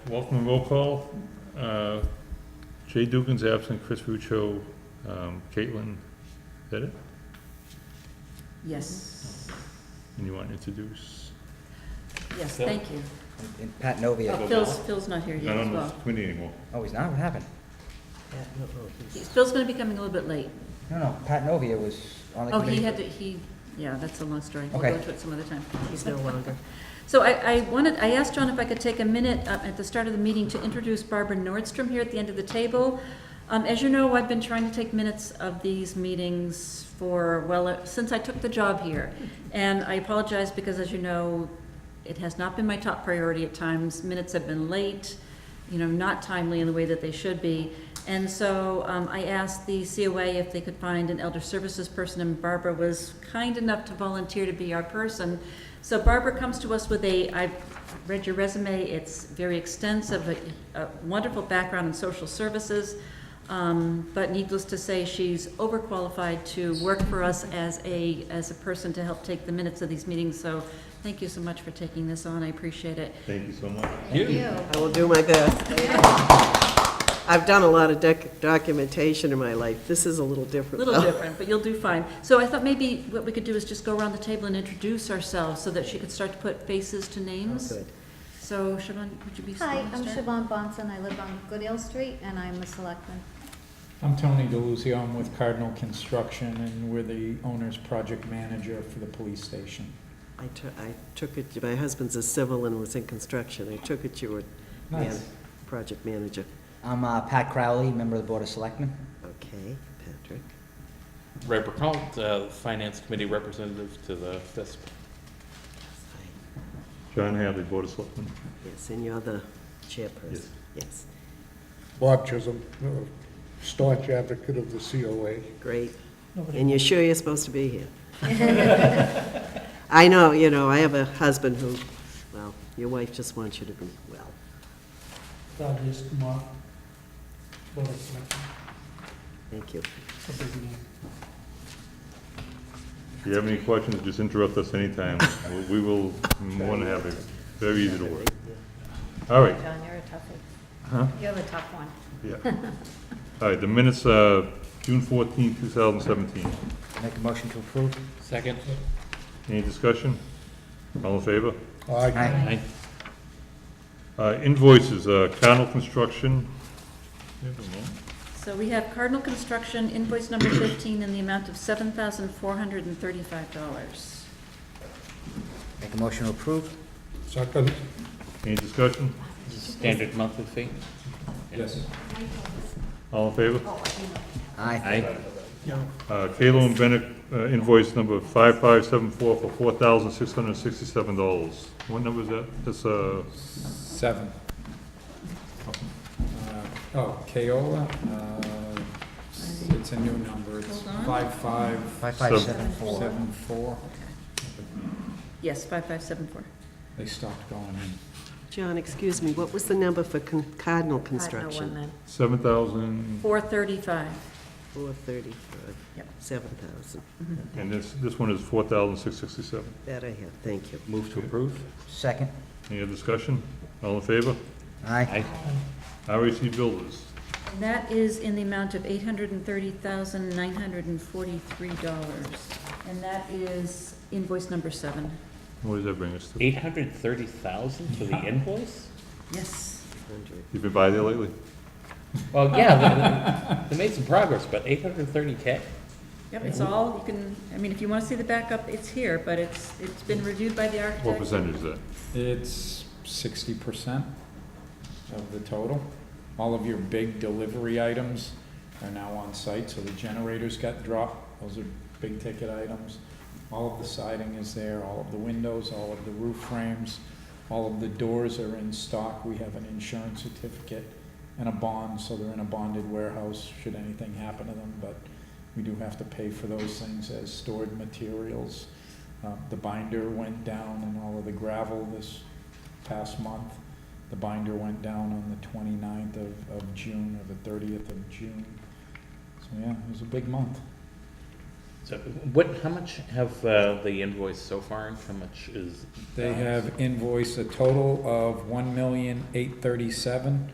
welcome and roll call. Jay Dugan's absent, Chris Ruccio, Caitlin, is that it? Yes. And you want to introduce? Yes, thank you. And Pat Novia. Oh, Phil's not here I yet as don't know well. if it's committee anymore. Oh, he's not? What happened? Phil's going to be coming a little bit late. No, Pat Novia was on the Oh, committee. he had to, yeah, that's a long story. We'll Okay. go into it some other time. He's no longer. So I asked John if I could take a minute at the start of the meeting to introduce Barbara Nordstrom here at the end of the table. As you know, I've been trying to take minutes of these meetings since I took the job here. And I apologize because, as you know, it has not been my top priority at times. Minutes have been late, not timely in the way that they should be. And so I asked the COA if they could find an elder services person, and Barbara was kind enough to volunteer to be our person. So Barbara comes to us with I've read your resume, it's very extensive, a wonderful background in social services, but needless to say, she's overqualified to work for us as a person to help take the minutes of these meetings. So thank you so much for taking this on, I appreciate it. Thank you so much. Thank you. I will do my best. I've done a lot of documentation in my life. This is a little different. A little different, but you'll do fine. So I thought maybe what we could do is just go around the table and introduce ourselves so that she could start to put faces to names. Good. So Siobhan, would you be so Hi, kind to I'm start? Siobhan Bonson. I live on Goodale Street, and I'm a selectman. I'm Tony DeLuzio. I'm with Cardinal Construction, and we're the owner's project manager for the police station. I took it, my husband's a civil and was in construction. I took it you were Nice. project manager. I'm Pat Crowley, member of the Board of Selectmen. Okay, Patrick. Ray Burkalt, Finance Committee Representative to the FISP. John Hadley, Board of Selectmen. Yes, and you're the chairperson. Yes. Bob Chisholm, staunch advocate of the COA. Great. And you're sure you're supposed to be here? I know, I have a husband who, well, your wife just wants you to be well. Thaddeus Kumar, Board of Selectmen. Thank you. If you have any questions, just interrupt us anytime. We will more than have it. Very easy to work. All right. John, you're a toughie. Huh? You're the tough one. Yeah. All right, the minutes, June 14, 2017. Make a motion to approve. Second. Any discussion? All in favor? Aye. Invoices, Cardinal Construction. So we have Cardinal Construction invoice number 15 in the amount of $7,435. Make a motion to approve. Second, Any discussion? Standard monthly fee. Yes. All in favor? Aye. Kalo and Bennett, invoice number 5574 for $4,667. What number is that? That's, 7. Keola, it's a new number. It's Hold on. 5574. 5574. Yes, 5574. They stopped going in. John, excuse me, what was the number for Cardinal Construction? 7,000, 435. 435. Yep. 7,000. and this one is 4,667. That I have, thank you. Move to approve. Second. Any other discussion? All in favor? Aye. RAC Builders. And that is in the amount of $830,943. And that is invoice number 7. What does that bring us to? 830,000 for the invoice? Yes. 100. You been by there lately? Well, yeah, they made some progress, but 830K? Yep, it's all, if you want to see the backup, it's here, but it's been reviewed by the architect. What percentage is that? It's 60% of the total. All of your big delivery items are now on site, so the generators got dropped. Those are big ticket items. All of the siding is there, all of the windows, all of the roof frames, all of the doors are in stock. We have an insurance certificate and a bond, so they're in a bonded warehouse should anything happen to them, but we do have to pay for those things as stored materials. The binder went down and all of the gravel this past month. The binder went down on the 29th of June or the 30th of June. So yeah, it was a big month. So how much have they invoiced so far, and how much is? They have invoiced a total of 1,837,000,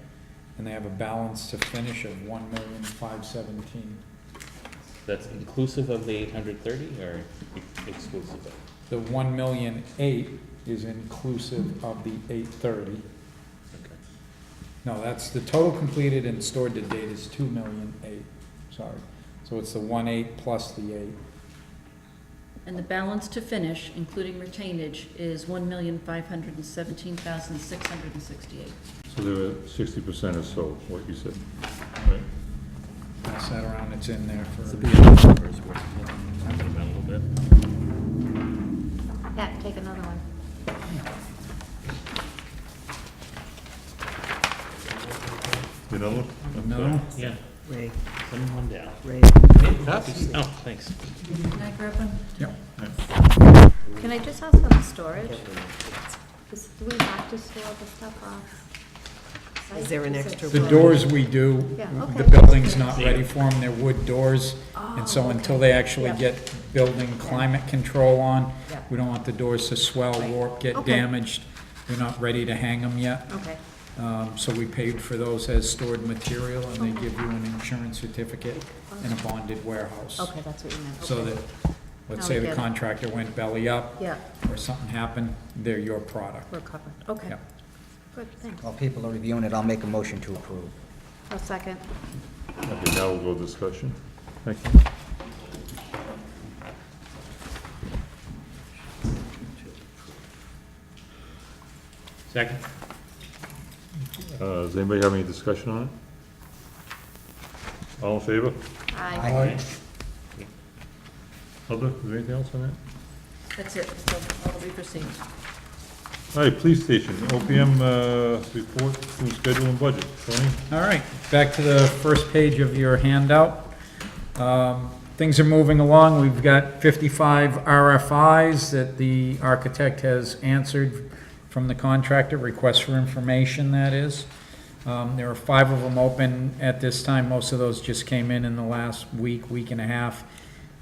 and they have a balance to finish of 1,517,000. That's inclusive of the 830 or exclusive of? The 1,000,008 is inclusive of the 830. Okay. No, that's the total completed and stored to date is 2,000,008, sorry. So it's the 1,800,000 plus the 8. And the balance to finish, including retainage, is 1,517,668. So they were 60% or so, what you said. Right. Pass that around, it's in there for. Talking about a little bit. Yeah, take another one. You know what? No? Yeah, Ray, send one down. Ray. Copies? Oh, thanks. Can I grab one? Yep. Can I just ask on the storage? Do we have to store the stuff off? Is there an extra The one? doors we do, Yeah, the okay. building's not ready for them, they're wood doors. And so Oh, until okay. they actually Yep. get building climate control on, Yep. we don't want the doors to swell, warp, get Okay. damaged. They're not ready to hang them yet. Okay, So we paid for those as stored material, and they give you an insurance certificate in a bonded warehouse. okay, that's what you meant. So Okay. that, let's Now say we the get it. contractor went belly up, Yeah, or something happened, they're your product. we're covered. Okay, Yep. good, thanks. While people are reviewing it, I'll make a motion to approve. A second. Okay, now we'll go discussion. Thank you. Second? Does anybody have any discussion on it? All in favor? Aye. Heather, is there anything else on that? That's it, so all will be received. All right, police station, OPM report, food schedule and budget. Tony? All right, back to the first page of your handout. Things are moving along. We've got 55 RFIs that the architect has answered from the contractor, requests for information, that is. There are 5 of them open at this time. Most of those just came in the last week, week and a half,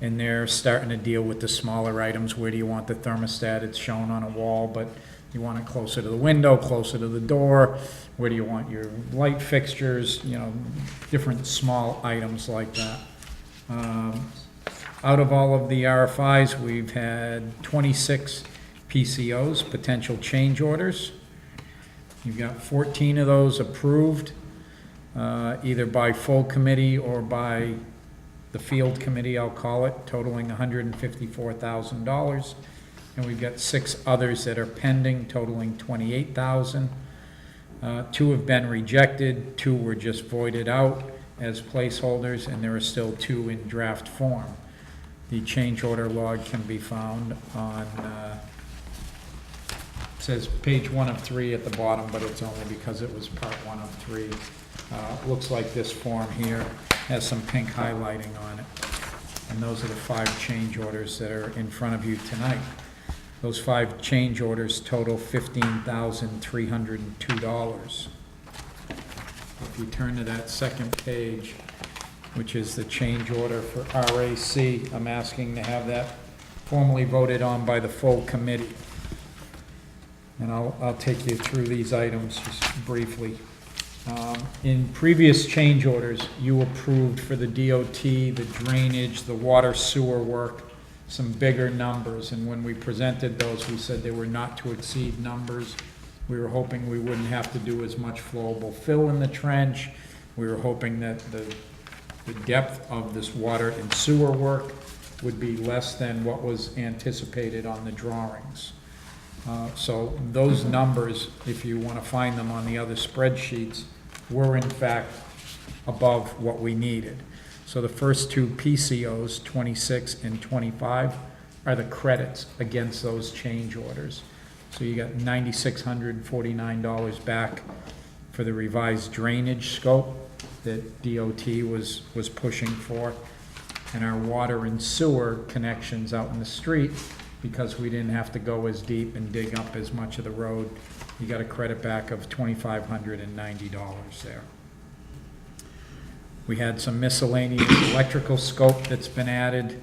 and they're starting to deal with the smaller items. Where do you want the thermostat? It's shown on a wall, but you want it closer to the window, closer to the door. Where do you want your light fixtures? You know, different small items like that. Out of all of the RFIs, we've had 26 PCOs, potential change orders. You've got 14 of those approved, either by full committee or by the field committee, I'll call it, totaling $154,000. And we've got 6 others that are pending, totaling $28,000. 2 have been rejected, 2 were just voided out as placeholders, and there are still 2 in draft form. The change order log can be found on, it says page 1 of 3 at the bottom, but it's only because it was part 1 of 3. Looks like this form here has some pink highlighting on it. And those are the 5 change orders that are in front of you tonight. Those 5 change orders total $15,302. If you turn to that second page, which is the change order for RAC, I'm asking to have that formally voted on by the full committee. And I'll take you through these items just briefly. In previous change orders, you approved for the DOT, the drainage, the water sewer work, some bigger numbers, and when we presented those, we said they were not to exceed numbers. We were hoping we wouldn't have to do as much flowable fill in the trench. We were hoping that the depth of this water and sewer work would be less than what was anticipated on the drawings. So those numbers, if you want to find them on the other spreadsheets, were in fact above what we needed. So the first 2 PCOs, 26 and 25, are the credits against those change orders. So you got $9,649 back for the revised drainage scope that DOT was pushing for, and our water and sewer connections out in the street, because we didn't have to go as deep and dig up as much of the road. You got a credit back of $2,590 there. We had some miscellaneous electrical scope that's been added.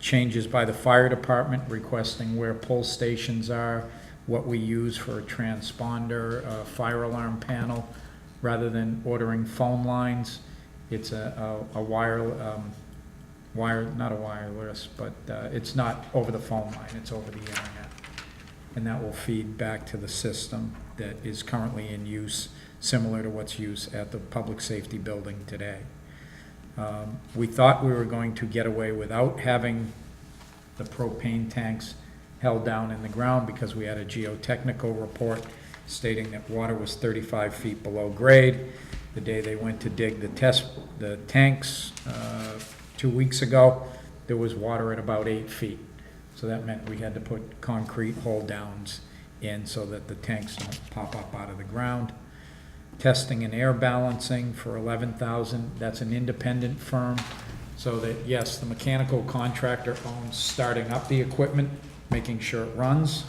Changes by the fire department requesting where pull stations are, what we use for a transponder, a fire alarm panel, rather than ordering phone lines. It's a not a wireless, but it's not over the phone line, it's over the internet. And that will feed back to the system that is currently in use, similar to what's used at the public safety building today. We thought we were going to get away without having the propane tanks held down in the ground because we had a geotechnical report stating that water was 35 feet below grade. The day they went to dig the tanks 2 weeks ago, there was water at about 8 feet. So that meant we had to put concrete hold downs in so that the tanks don't pop up out of the ground. Testing and air balancing for $11,000. That's an independent firm. So that, yes, the mechanical contractor owns starting up the equipment, making sure it runs,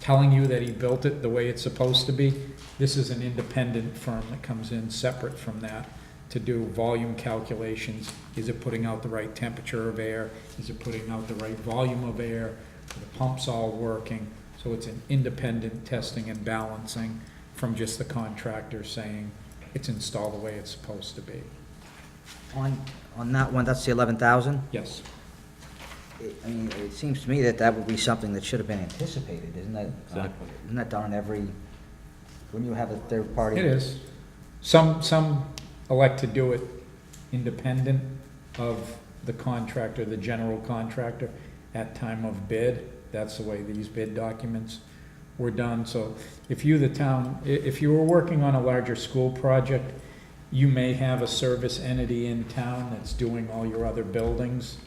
telling you that he built it the way it's supposed to be. This is an independent firm that comes in separate from that to do volume calculations. Is it putting out the right temperature of air? Is it putting out the right volume of air? Are the pumps all working? So it's an independent testing and balancing from just the contractor saying it's installed the way it's supposed to be. On that one, that's the 11,000? Yes. I mean, it seems to me that that would be something that should have been anticipated, isn't that? Exactly. Isn't that done on every, when you have a third party? It is. Some elect to do it independent of the contractor, the general contractor, at time of bid. That's the way these bid documents were done. So if you, the town, if you were working on a larger school project, you may have a service entity in town that's doing all your other buildings,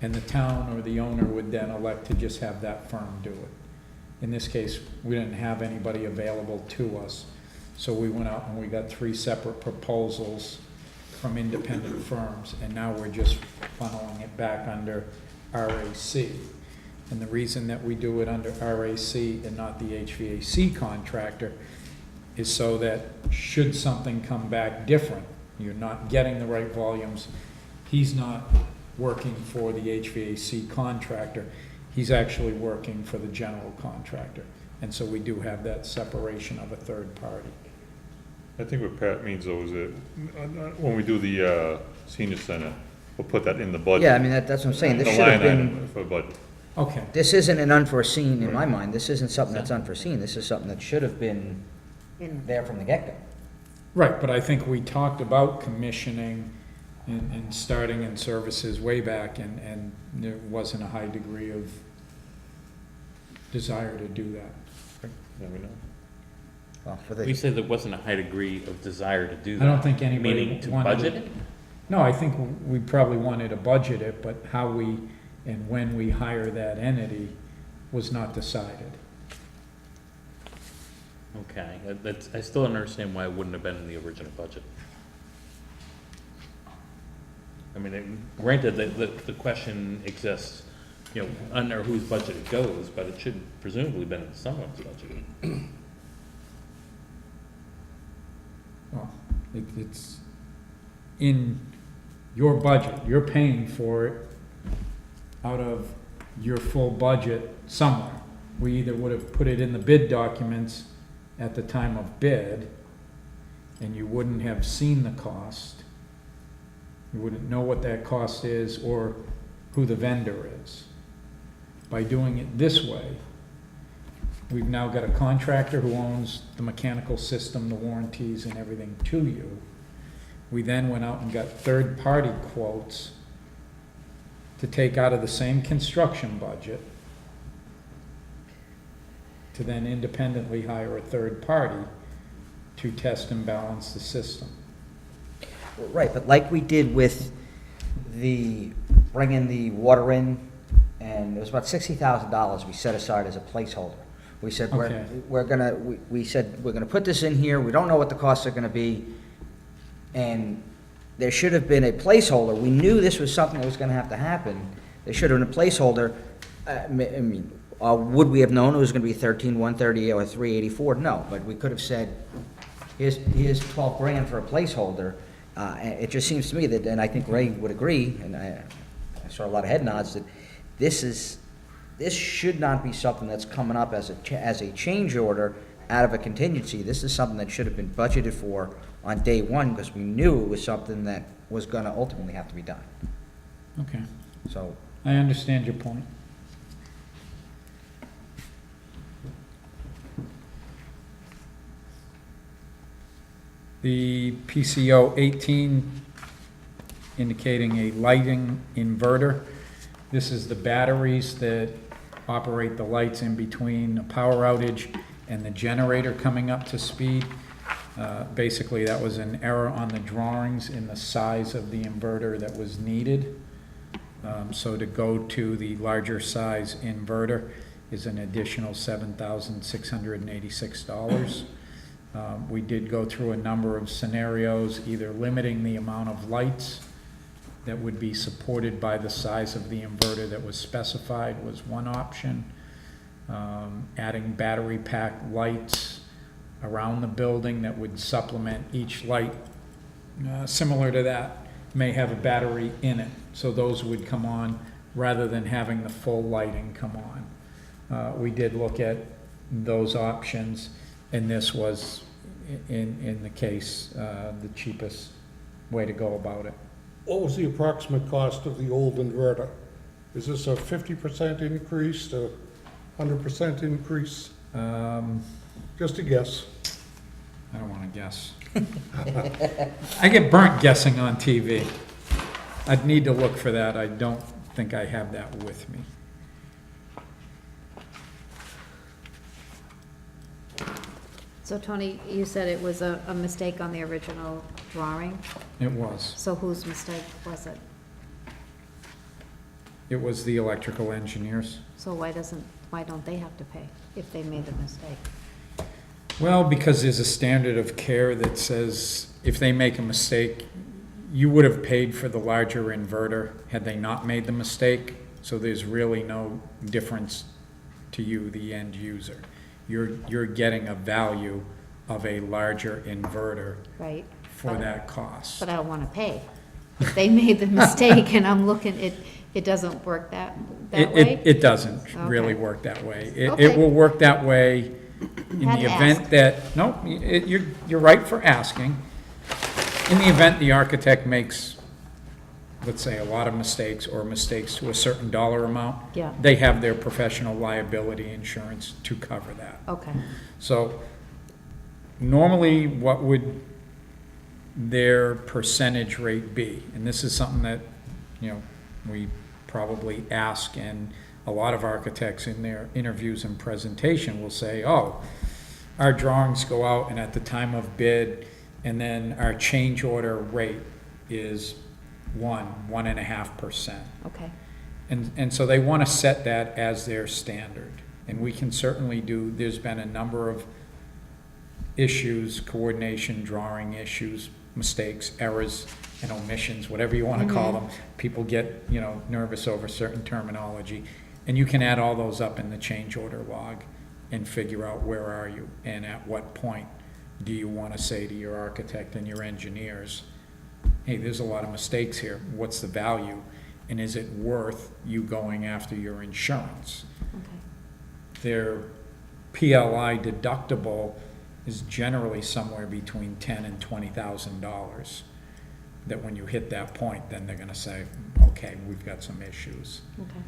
and the town or the owner would then elect to just have that firm do it. In this case, we didn't have anybody available to us, so we went out and we got 3 separate proposals from independent firms, and now we're just funneling it back under RAC. And the reason that we do it under RAC and not the HVAC contractor is so that should something come back different, you're not getting the right volumes, he's not working for the HVAC contractor, he's actually working for the general contractor. And so we do have that separation of a third party. I think what Pat means though is that when we do the senior center, we'll put that in the budget. Yeah, I mean, that's what I'm saying, this The should have line been, item for budget. Okay. this isn't an unforeseen, in my mind, this isn't something that's unforeseen, this is something that should have been there from the get-go. Right, but I think we talked about commissioning and starting in services way back, and there wasn't a high degree of desire to do that. Yeah, we know. Well, for We the, say there wasn't a high degree of desire to do that. I don't think anybody Meaning to wanted budget it. it? No, I think we probably wanted to budget it, but how we and when we hire that entity was not decided. Okay, I still don't understand why it wouldn't have been in the original budget. I mean, granted, the question exists, you know, under whose budget it goes, but it should presumably been in someone's budget. Well, it's in your budget, you're paying for it out of your full budget somewhere. We either would have put it in the bid documents at the time of bid, and you wouldn't have seen the cost. You wouldn't know what that cost is or who the vendor is. By doing it this way, we've now got a contractor who owns the mechanical system, the warranties and everything to you. We then went out and got third-party quotes to take out of the same construction budget to then independently hire a third party to test and balance the system. right, but like we did with the, bringing the water in, and it was about $60,000 we set aside as a placeholder. We said, Okay. we said, we're gonna put this in here, we don't know what the costs are gonna be, and there should have been a placeholder. We knew this was something that was gonna have to happen. There should have been a placeholder. I mean, would we have known it was gonna be 13,130 or 384? No, but we could have said, here's 12 grand for a placeholder. It just seems to me that, and I think Ray would agree, and I saw a lot of head nods, that this should not be something that's coming up as a change order out of a contingency. This is something that should have been budgeted for on day one, because we knew it was something that was gonna ultimately have to be done. Okay, So, I understand your point. The PCO 18 indicating a lighting inverter. This is the batteries that operate the lights in between a power outage and the generator coming up to speed. Basically, that was an error on the drawings in the size of the inverter that was needed. So to go to the larger size inverter is an additional $7,686. We did go through a number of scenarios, either limiting the amount of lights that would be supported by the size of the inverter that was specified was one option. Adding battery pack lights around the building that would supplement each light, similar to that, may have a battery in it. So those would come on rather than having the full lighting come on. We did look at those options, and this was, in the case, the cheapest way to go about it. What was the approximate cost of the old inverter? Is this a 50% increase, a 100% increase? Just a guess. I don't want to guess. I get burnt guessing on TV. I'd need to look for that. I don't think I have that with me. So Tony, you said it was a mistake on the original drawing, It was. so whose mistake was it? It was the electrical engineers. So why don't they have to pay if they made the mistake? Well, because there's a standard of care that says if they make a mistake, you would have paid for the larger inverter had they not made the mistake. So there's really no difference to you, the end user. You're getting a value of a larger inverter Right? for that cost. But I don't want to pay. If they made the mistake and I'm looking, it doesn't work that way? It doesn't really Okay. work that way. It Okay. will work that way in Had the to event ask. that, no, you're right for asking. In the event the architect makes, let's say, a lot of mistakes or mistakes to a certain dollar amount, Yeah. they have their professional liability insurance to cover that. Okay, So normally, what would their percentage rate be? And this is something that, we probably ask, and a lot of architects in their interviews and presentation will say, oh, our drawings go out and at the time of bid, and then our change order rate is 1.5%. okay. And so they want to set that as their standard. And we can certainly there's been a number of issues, coordination, drawing issues, mistakes, errors, and omissions, whatever you want to call them. People get, nervous over certain terminology. And you can add all those up in the change order log and figure out where are you and at what point do you want to say to your architect and your engineers, hey, there's a lot of mistakes here. What's the value? And is it worth you going after your insurance? Okay. Their PLI deductible is generally somewhere between $10,000 and $20,000. That when you hit that point, then they're going to say, okay, we've got some issues. Okay,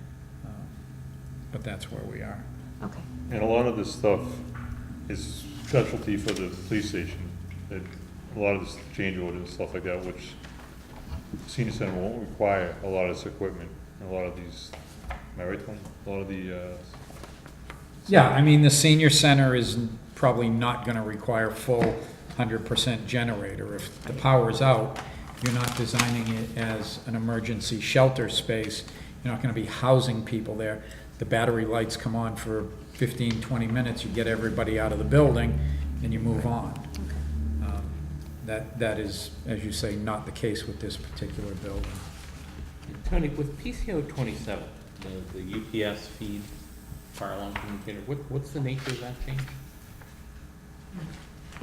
But that's where we are. okay. And a lot of this stuff is specialty for the police station. A lot of this change orders and stuff like that, which senior center won't require a lot of this equipment. A lot of these, am I right, Tony? A lot of the, Yeah, I mean, the senior center is probably not going to require full 100% generator. If the power's out, you're not designing it as an emergency shelter space. You're not going to be housing people there. The battery lights come on for 15, 20 minutes, you get everybody out of the building, and you move on. That is, as you say, not the case with this particular building. Tony, with PCO 27, the UPS feed fire alarm communicator, what's the nature of that change?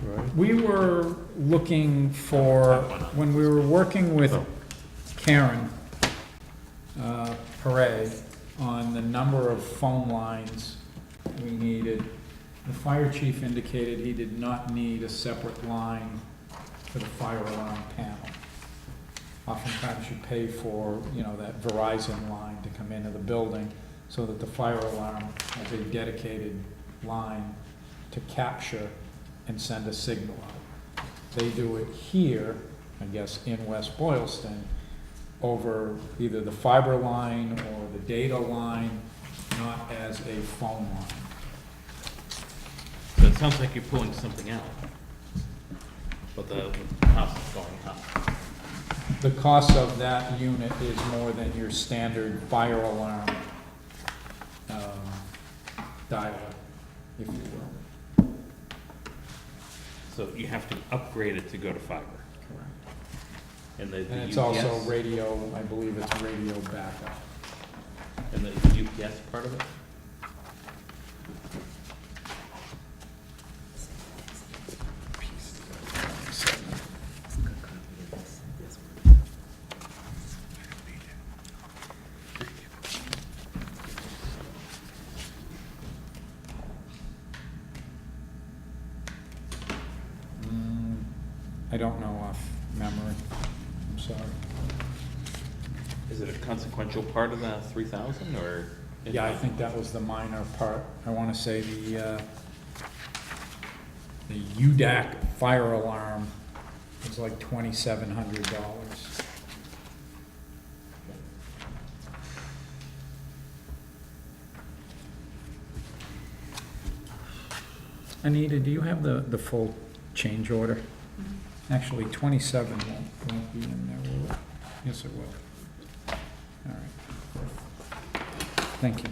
right? We were looking for, when we were working with Karen Parade on the number of phone lines we needed. The fire chief indicated he did not need a separate line for the fire alarm panel. Oftentimes you pay for, you know, that Verizon line to come into the building so that the fire alarm has a dedicated line to capture and send a signal out. They do it here, I guess, in West Boylston, over either the fiber line or the data line, not as a phone line. So it sounds like you're pulling something out, but the cost is going up. The cost of that unit is more than your standard fire alarm dialer, if you will. So you have to upgrade it to go to fiber. Correct. And the And it's UPS, also radio, I believe it's radio backup. and the UPS part of it? I don't know off memory, I'm sorry. Is it a consequential part of the 3,000 or? Yeah, I think that was the minor part. I want to say the UDAC fire alarm was like $2,700. Anita, do you have the full change order? Actually, 27 won't be in there, will it? Yes, it will. All right. Thank you.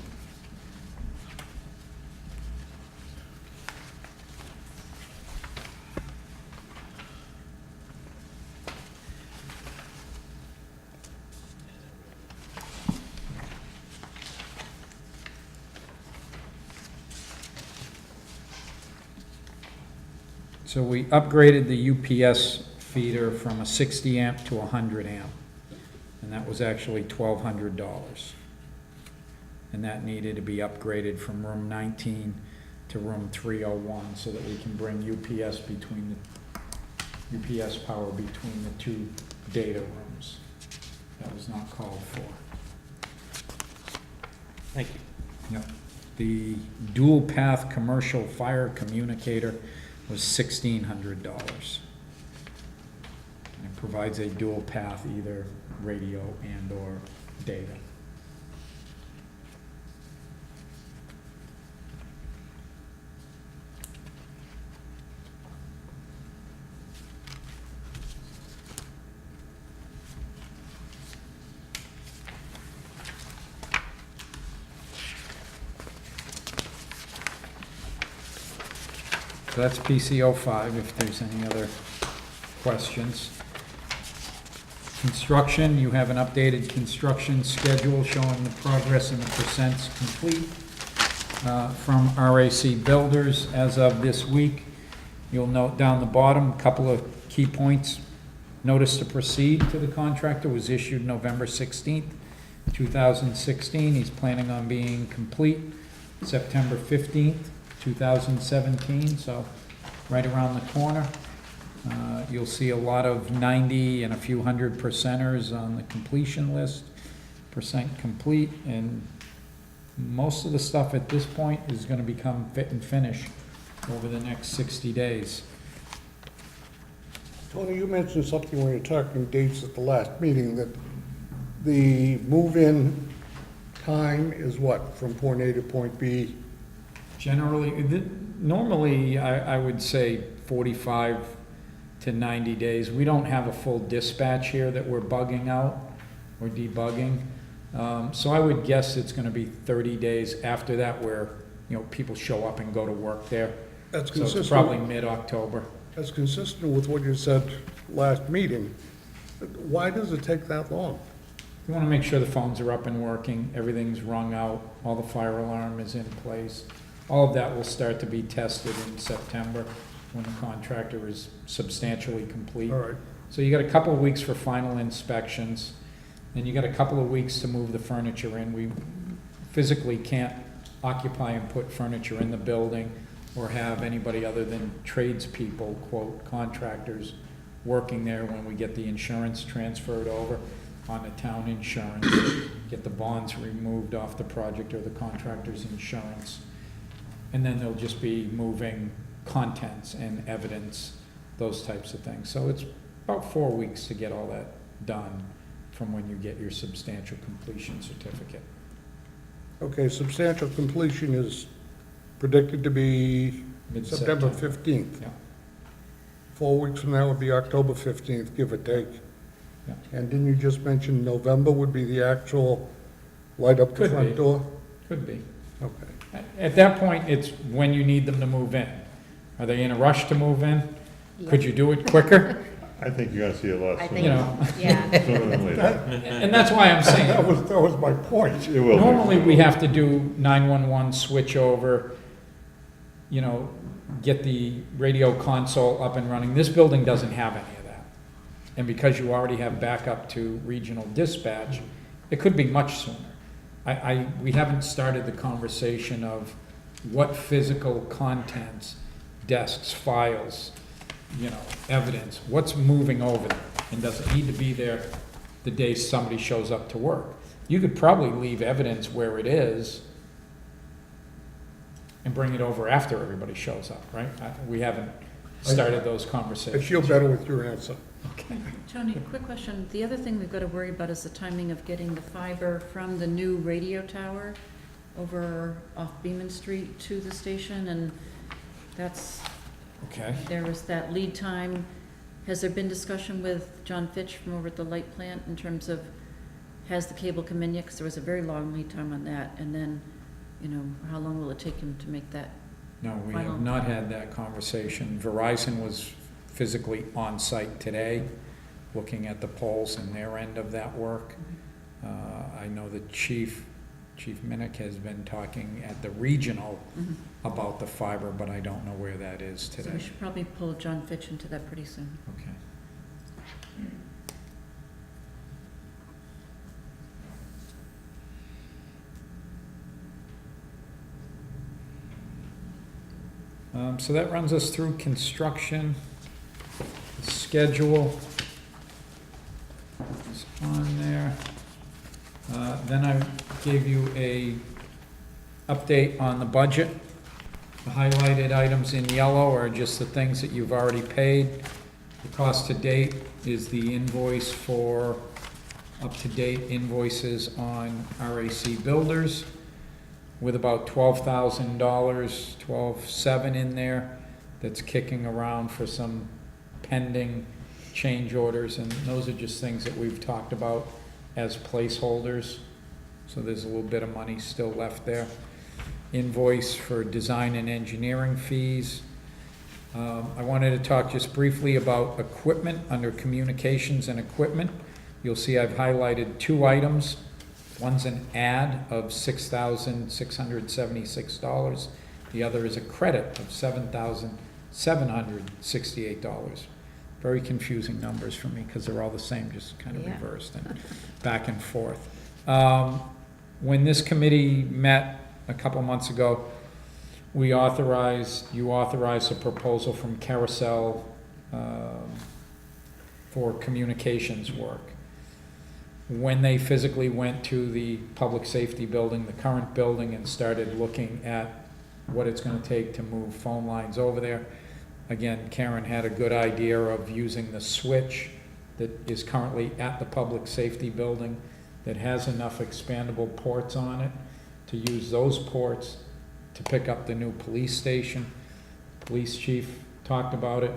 So we upgraded the UPS feeder from a 60 amp to a 100 amp. And that was actually $1,200. And that needed to be upgraded from room 19 to room 301 so that we can bring UPS power between the two data rooms. That was not called for. Thank you. Yep. The dual path commercial fire communicator was $1,600. It provides a dual path, either radio and or data. So that's PCO5, if there's any other questions. Construction, you have an updated construction schedule showing the progress and the percents complete from RAC Builders as of this week. You'll note down the bottom, a couple of key points. Notice to proceed to the contractor was issued November 16th, 2016. He's planning on being complete September 15th, 2017, so right around the corner. You'll see a lot of 90 and a few hundred percenters on the completion list, percent complete, and most of the stuff at this point is going to become fit and finish over the next 60 days. Tony, you mentioned something when you were talking dates at the last meeting, that the move-in time is what, from point A to point B? Generally, normally, I would say 45 to 90 days. We don't have a full dispatch here that we're bugging out or debugging. So I would guess it's going to be 30 days after that where, you know, people show up and go to work there. That's So consistent. it's probably mid-October. That's consistent with what you said last meeting. Why does it take that long? You want to make sure the phones are up and working, everything's rung out, all the fire alarm is in place. All of that will start to be tested in September when the contractor is substantially complete. All right. So you got a couple of weeks for final inspections. Then you got a couple of weeks to move the furniture in. We physically can't occupy and put furniture in the building or have anybody other than tradespeople, quote, contractors, working there when we get the insurance transferred over on the town insurance, get the bonds removed off the project or the contractor's insurance. And then they'll just be moving contents and evidence, those types of things. So it's about 4 weeks to get all that done from when you get your substantial completion certificate. Okay, substantial completion is predicted to be September Mid-September. 15th. Yeah. 4 weeks from now would be October 15th, give or take. Yeah. And didn't you just mention November would be the actual light up the Could front be. door? Could be. Okay. At that point, it's when you need them to move in. Are they in a rush to move in? Could you do it quicker? I think you're gonna see a lot I sooner, You know, Yeah, sooner than later. and that's why I'm saying, That was my point. It will be. normally we have to do 911 switch over, you know, get the radio console up and running. This building doesn't have any of that. And because you already have backup to regional dispatch, it could be much sooner. We haven't started the conversation of what physical contents, desks, files, you know, evidence, what's moving over there? And does it need to be there the day somebody shows up to work? You could probably leave evidence where it is and bring it over after everybody shows up, right? We haven't started those I conversations. feel better with your answer. Tony, quick question. The other thing we've got to worry about is the timing of getting the fiber from the new radio tower over off Beaman Street to the station, and that's, Okay. there was that lead time. Has there been discussion with John Fitch from over at the light plant in terms of, has the cable come in yet? Because there was a very long lead time on that, and then, you know, how long will it take him to make that? No, we Final. have not had that conversation. Verizon was physically on site today, looking at the poles and their end of that work. I know the Chief Minnick has been talking at the regional about the fiber, but I don't know where that is So today. we should probably pull John Fitch into that pretty soon. Okay. So that runs us through construction, the schedule is on there. Then I gave you a update on the budget. The highlighted items in yellow are just the things that you've already paid. The cost to date is the invoice for up-to-date invoices on RAC Builders, with about $12,000, $12,700 in there, that's kicking around for some pending change orders, and those are just things that we've talked about as placeholders. So there's a little bit of money still left there. Invoice for design and engineering fees. I wanted to talk just briefly about equipment under communications and equipment. You'll see I've highlighted 2 items. One's an add of $6,676. The other is a credit of $7,768. Very confusing numbers for me because they're all the same, just kind of Yeah. reversed and back and forth. When this committee met a couple months ago, you authorized a proposal from Carousel for communications work. When they physically went to the public safety building, the current building, and started looking at what it's gonna take to move phone lines over there, again, Karen had a good idea of using the switch that is currently at the public safety building that has enough expandable ports on it, to use those ports to pick up the new police station. Police chief talked about it,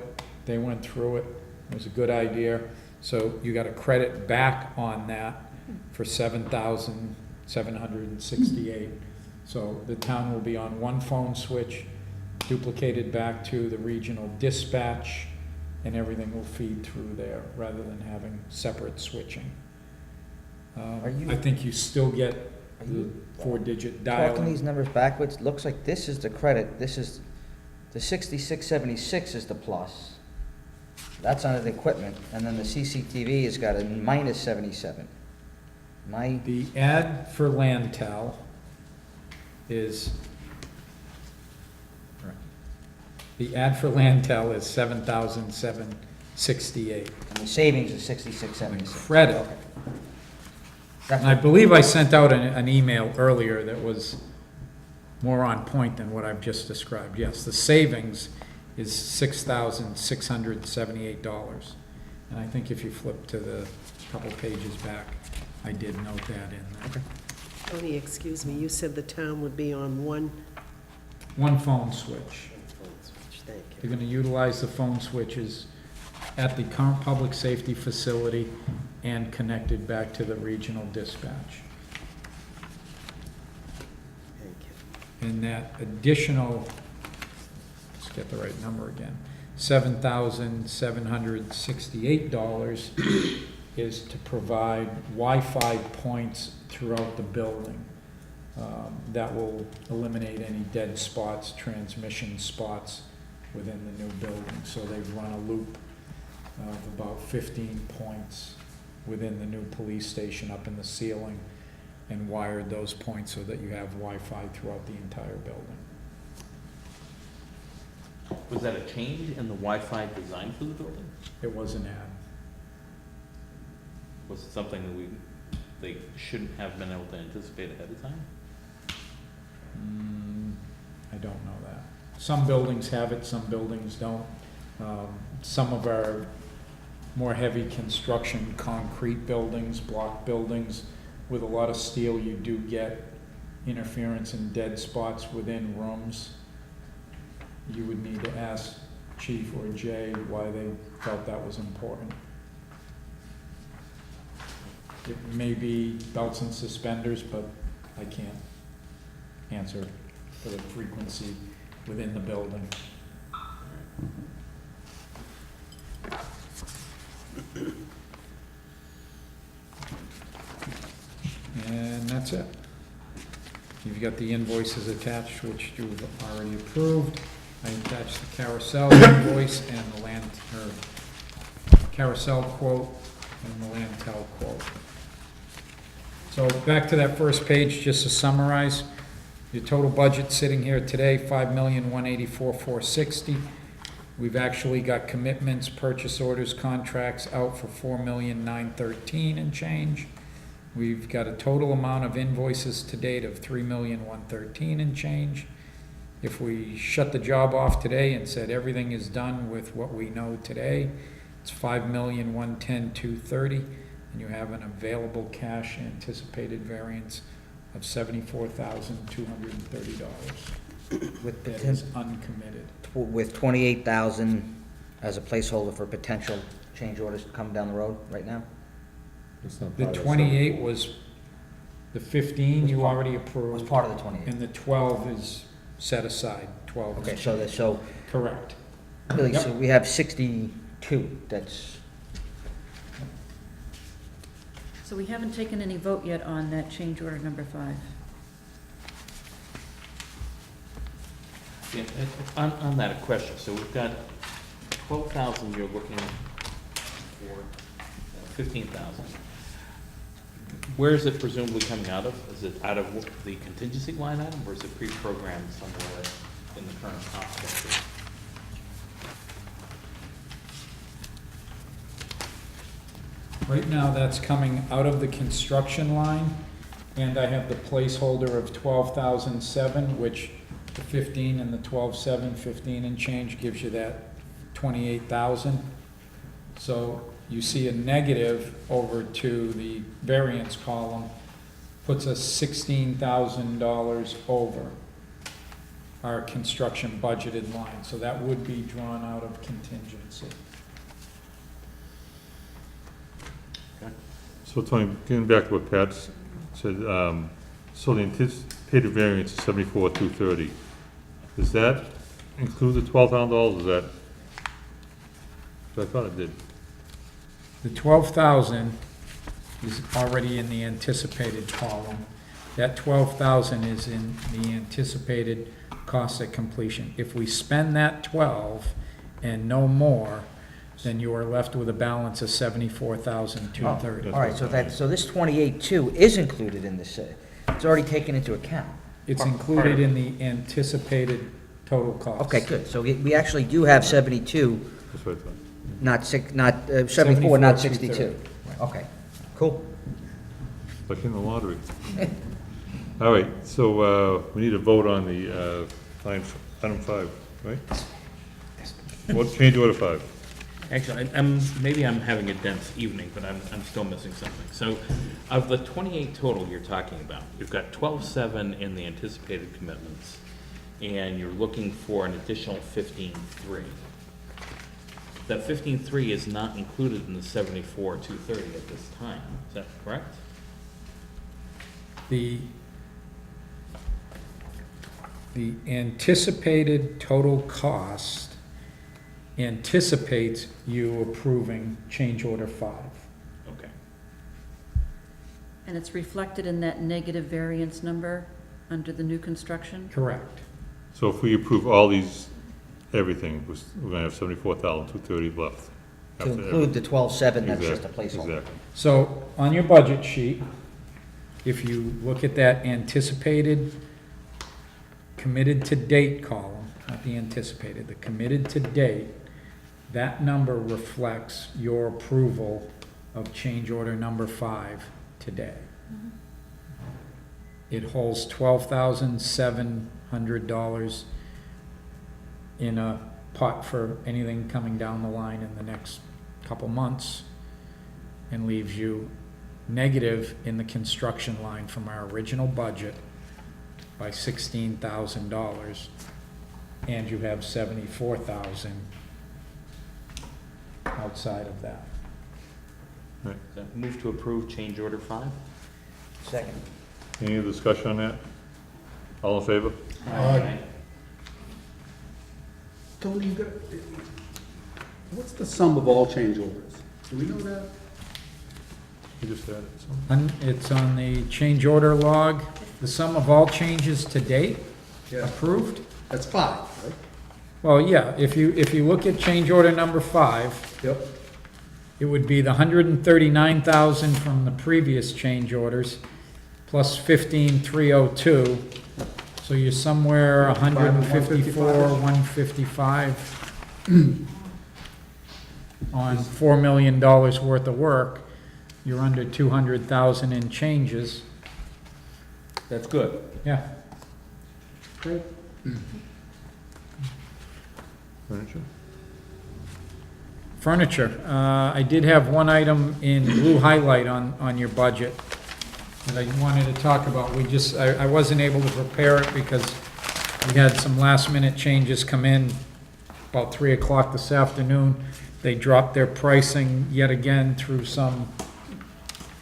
they went through it, it was a good idea. So you got a credit back on that for $7,768. So the town will be on one phone switch, duplicated back to the regional dispatch, and everything will feed through there rather than having separate switching. I think you still get the 4-digit Talking dial. these numbers backwards, looks like this is the credit, this is, the 6676 is the plus. That's under the equipment, and then the CCTV has got a minus 77. The ad for Lantel is, the ad for Lantel is $7,768. And the savings is 6676. Credit. Okay. And I believe I sent out an email earlier that was more on point than what I've just described. Yes, the savings is $6,678. And I think if you flip to the couple pages back, I did note that in there. Tony, excuse me, you said the town would be on one One phone switch. phone switch, thank you. They're gonna utilize the phone switches at the current public safety facility and connected back to the regional dispatch. Thank you. And that additional, let's get the right number again, $7,768 is to provide Wi-Fi points throughout the building. That will eliminate any dead spots, transmission spots within the new building. So they've run a loop of about 15 points within the new police station up in the ceiling and wired those points so that you have Wi-Fi throughout the entire building. Was that a change in the Wi-Fi design for the building? It was an ad. Was it something that they shouldn't have been able to anticipate ahead of time? I don't know that. Some buildings have it, some buildings don't. Some of our more heavy construction, concrete buildings, block buildings, with a lot of steel, you do get interference and dead spots within rooms. You would need to ask Chief or Jay why they felt that was important. It may be belts and suspenders, but I can't answer for the frequency within the building. And that's it. You've got the invoices attached, which you've already approved. I attached the carousel invoice and the carousel quote and the Lantel quote. So back to that first page, just to summarize, your total budget sitting here today, $5,184,460. We've actually got commitments, purchase orders, contracts out for $4,913,000 and change. We've got a total amount of invoices to date of $3,113,000 and change. If we shut the job off today and said everything is done with what we know today, it's $5,110,230, and you have an available cash anticipated variance of $74,230. With That is uncommitted. with 28,000 as a placeholder for potential change orders coming down the road right now? It's not The part of 28 was, the 15 you already Was approved, part of the 28. and the 12 is set aside, 12 is Okay, so correct. really, Yep. so we have 62, that's, So we haven't taken any vote yet on that change order number 5. Yeah, on that, a question. So we've got 12,000 you're looking for, 15,000. Where is it presumably coming out of? Is it out of the contingency line item, or is it pre-programmed somewhere in the current cost structure? Right now, that's coming out of the construction line, and I have the placeholder of 12,007, which the 15 and the 12,7, 15 and change gives you that 28,000. So you see a negative over to the variance column, puts us $16,000 over our construction budgeted line. So that would be drawn out of contingency. So Tony, getting back to what Pat said, so the anticipated variance is 74,230. Does that include the $12,000? Is that? I thought it did. The 12,000 is already in the anticipated column. That 12,000 is in the anticipated cost at completion. If we spend that 12 and no more, then you are left with a balance of 74,230. All right, so this 28.2 is included in this, it's already taken into account. It's included in the anticipated total cost. Okay, good, so we actually do have 72, That's what I thought. not 74, not 62. 74,230. Okay, cool. Like in the lottery. All right, so, we need a vote on the, item 5, right? What, change order 5? Actually, maybe I'm having a dense evening, but I'm still missing something. So, of the 28 total you're talking about, you've got 12.7 in the anticipated commitments, and you're looking for an additional 15.3. That 15.3 is not included in the 74,230 at this time, is that correct? The anticipated total cost anticipates you approving change order 5. Okay. And it's reflected in that negative variance number under the new construction? Correct. So if we approve all these, everything, we're gonna have 74,230 left. To include the 12.7, that's just a Exactly, placeholder. exactly. So on your budget sheet, if you look at that anticipated committed to date column, not the anticipated, the committed to date, that number reflects your approval of change order number 5 today. It holds $12,700 in a pot for anything coming down the line in the next couple months, and leaves you negative in the construction line from our original budget by $16,000, and you have $74,000 outside of that. So move to approve change order 5? Second. Any other discussion on that? All in favor? Tony, what's the sum of all change orders? Do we know that? You just added some. It's on the change order log, the sum of all changes to date approved. That's 5, right? Well, yeah, if you look at change order number 5, Yep. it would be the 139,000 from the previous change orders, plus 15,302. So you're somewhere 154, 155 on $4 million worth of work. You're under 200,000 in changes. That's good. Yeah. Great. Furniture? Furniture, I did have one item in blue highlight on your budget that I wanted to talk about. I wasn't able to prepare it because we had some last minute changes come in about 3 o'clock this afternoon. They dropped their pricing yet again through some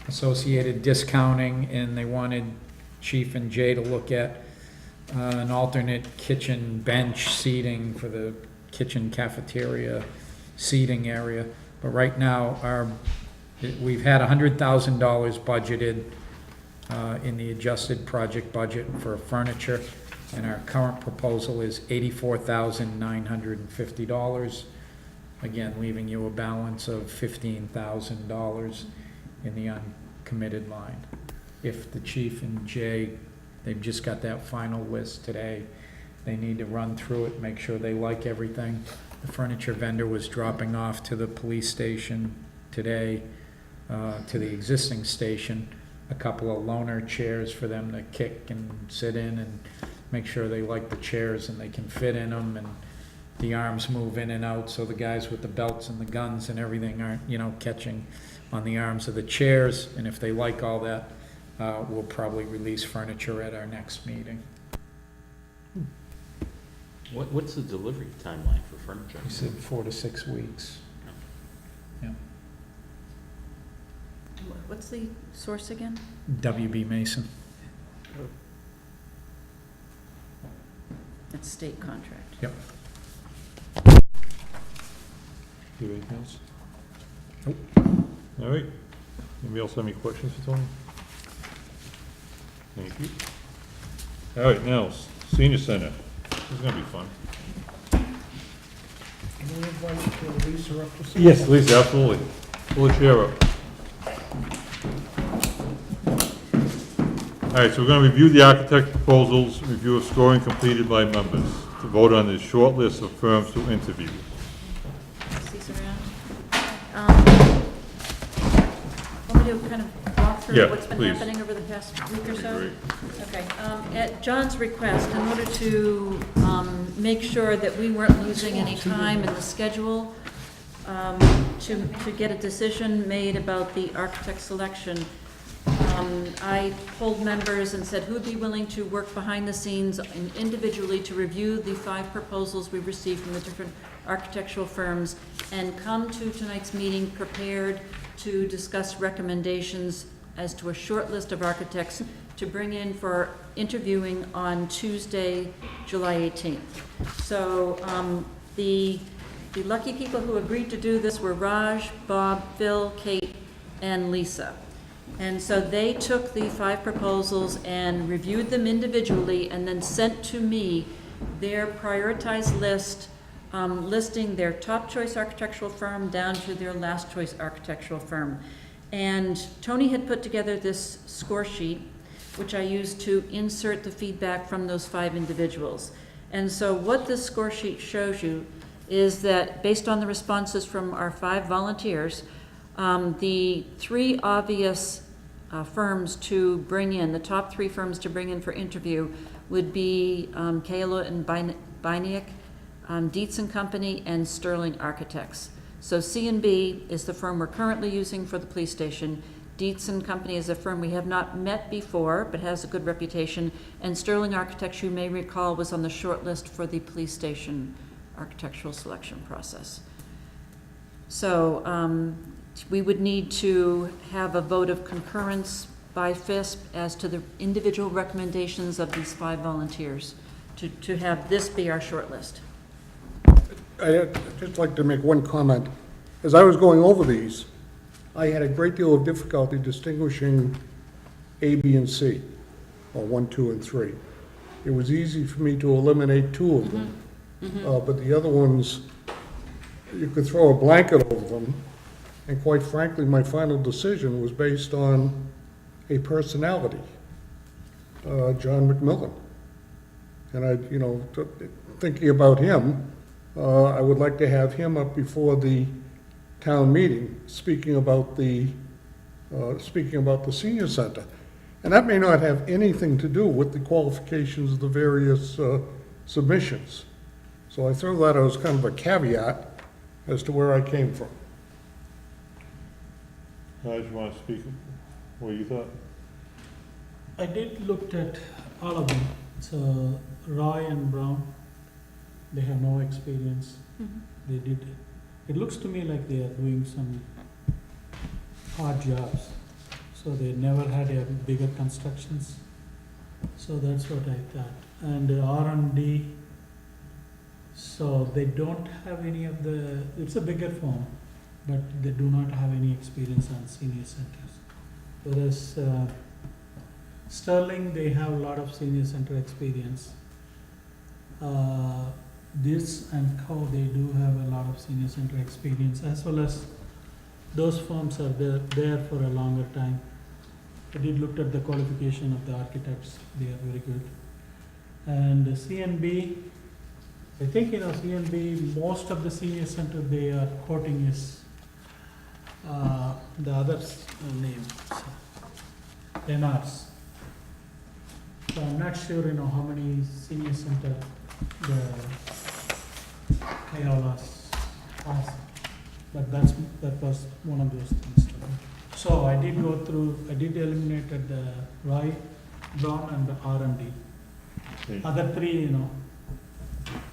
associated discounting, and they wanted Chief and Jay to look at an alternate kitchen bench seating for the kitchen cafeteria seating area. But right now, we've had $100,000 budgeted in the adjusted project budget for furniture, and our current proposal is $84,950. Again, leaving you a balance of $15,000 in the uncommitted line. If the chief and Jay, they've just got that final list today, they need to run through it, make sure they like everything. The furniture vendor was dropping off to the police station today, to the existing station, a couple of loaner chairs for them to kick and sit in and make sure they like the chairs and they can fit in them, and the arms move in and out so the guys with the belts and the guns and everything aren't, catching on the arms of the chairs. And if they like all that, we'll probably release furniture at our next meeting. What's the delivery timeline for furniture? We said 4 to 6 weeks. What's the source again? WB Mason. It's state contract. Yep. Do you have anything else? Nope. All right. Anybody else have any questions for Tony? Thank you. All right, now, senior center. This is gonna be fun. we invite Lisa up to see? Yes, Lisa, absolutely. Pull the chair up. All right, so we're gonna review the architect proposals, review of scoring completed by members, to vote on the short list of firms to interview. C's around. Want me to kind of walk through Yeah, what's been please. happening over the past week or so? Great. Okay, at John's request, in order to make sure that we weren't losing any time in the schedule, to get a decision made about the architect selection, I polled members and said who would be willing to work behind the scenes and individually to review the 5 proposals we received from the different architectural firms and come to tonight's meeting prepared to discuss recommendations as to a short list of architects to bring in for interviewing on Tuesday, July 18th. So the lucky people who agreed to do this were Raj, Bob, Phil, Kate, and Lisa. And so they took the 5 proposals and reviewed them individually and then sent to me their prioritized list, listing their top choice architectural firm down to their last choice architectural firm. And Tony had put together this score sheet, which I used to insert the feedback from those 5 individuals. And so what this score sheet shows you is that based on the responses from our 5 volunteers, the 3 obvious firms to bring in, the top 3 firms to bring in for interview would be Kaela and Biniak, Dietz and Company, and Sterling Architects. So C&B is the firm we're currently using for the police station. Dietz and Company is a firm we have not met before, but has a good reputation. And Sterling Architects, you may recall, was on the short list for the police station architectural selection process. So we would need to have a vote of concurrence by FISP as to the individual recommendations of these 5 volunteers to have this be our short list. I'd just like to make one comment. As I was going over these, I had a great deal of difficulty distinguishing A, B, and C, or 1, 2, and 3. It was easy for me to eliminate 2 of them, but the other ones, you could throw a blanket over them, and quite frankly, my final decision was based on a personality, John McMillan. And thinking about him, I would like to have him up before the town meeting, speaking about the senior center. And that may not have anything to do with the qualifications of the various submissions. So I throw that as kind of a caveat as to where I came from. Raj, you want to speak what you thought? I did look at all of them. So Roy and Brown, they have no experience. They did. It looks to me like they are doing some hard jobs. So they never had a bigger constructions. So that's what I thought. And R&D, so they don't have any of the, it's a bigger firm, but they do not have any experience on senior centers. Whereas Sterling, they have a lot of senior center experience. This and Co, they do have a lot of senior center experience, as well as those firms are there for a longer time. I did look at the qualification of the architects, they are very good. And CNB, I think CNB, most of the senior center they are quoting is the other name, NRs. So I'm not sure, how many senior center the Kayalas has, but that was one of those things. So I did go through, I did eliminate the Roy, Brown, and the R&D. Okay. Other 3,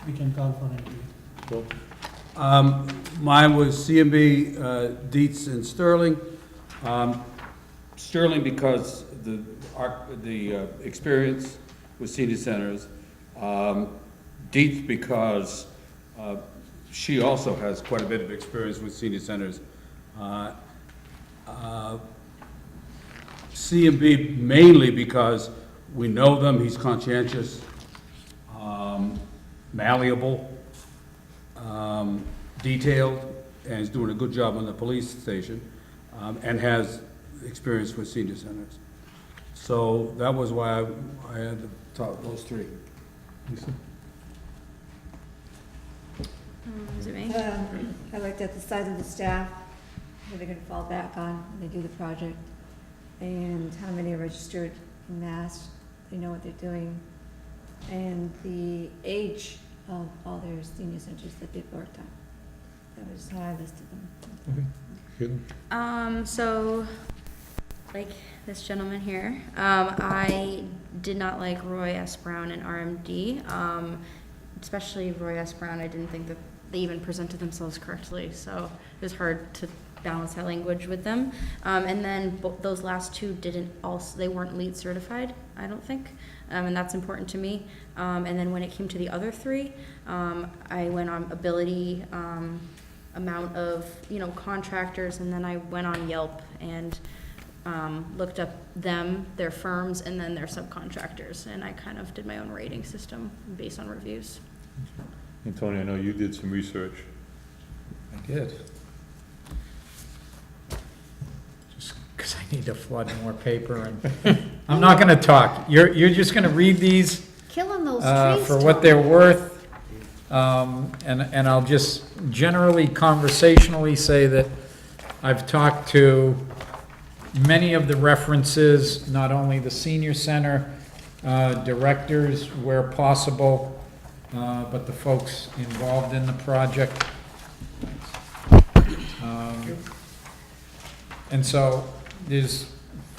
we can call for interview. Bill? Mine was CMB, Dietz, and Sterling. Sterling because the experience with senior centers. Dietz because she also has quite a bit of experience with senior centers. CMB mainly because we know them, he's conscientious, malleable, detailed and is doing a good job on the police station, and has experience with senior centers. So that was why I had to talk those three. Is it me? I looked at the size of the staff that they're gonna fall back on when they do the project, and how many are registered in Mass, they know what they're doing, and the age of all their senior centers that they've worked on. That was how I listed them. So, like this gentleman here, I did not like Roy S. Brown and RMD, especially Roy S. Brown. I didn't think that they even presented themselves correctly, so it was hard to balance that language with them. And then those last two they weren't LEED certified, I don't think, and that's important to me. And then when it came to the other three, I went on ability, amount of, contractors, and then I went on Yelp and looked up their firms, and then their subcontractors, and I kind of did my own rating system based on reviews. And Tony, I know you did some research. I did. Just because I need to flood more paper, and I'm not gonna talk. You're just gonna read these Killing those trees. for what they're worth. And I'll just generally conversationally say that I've talked to many of the references, not only the senior center directors where possible, but the folks involved in the project. And so there's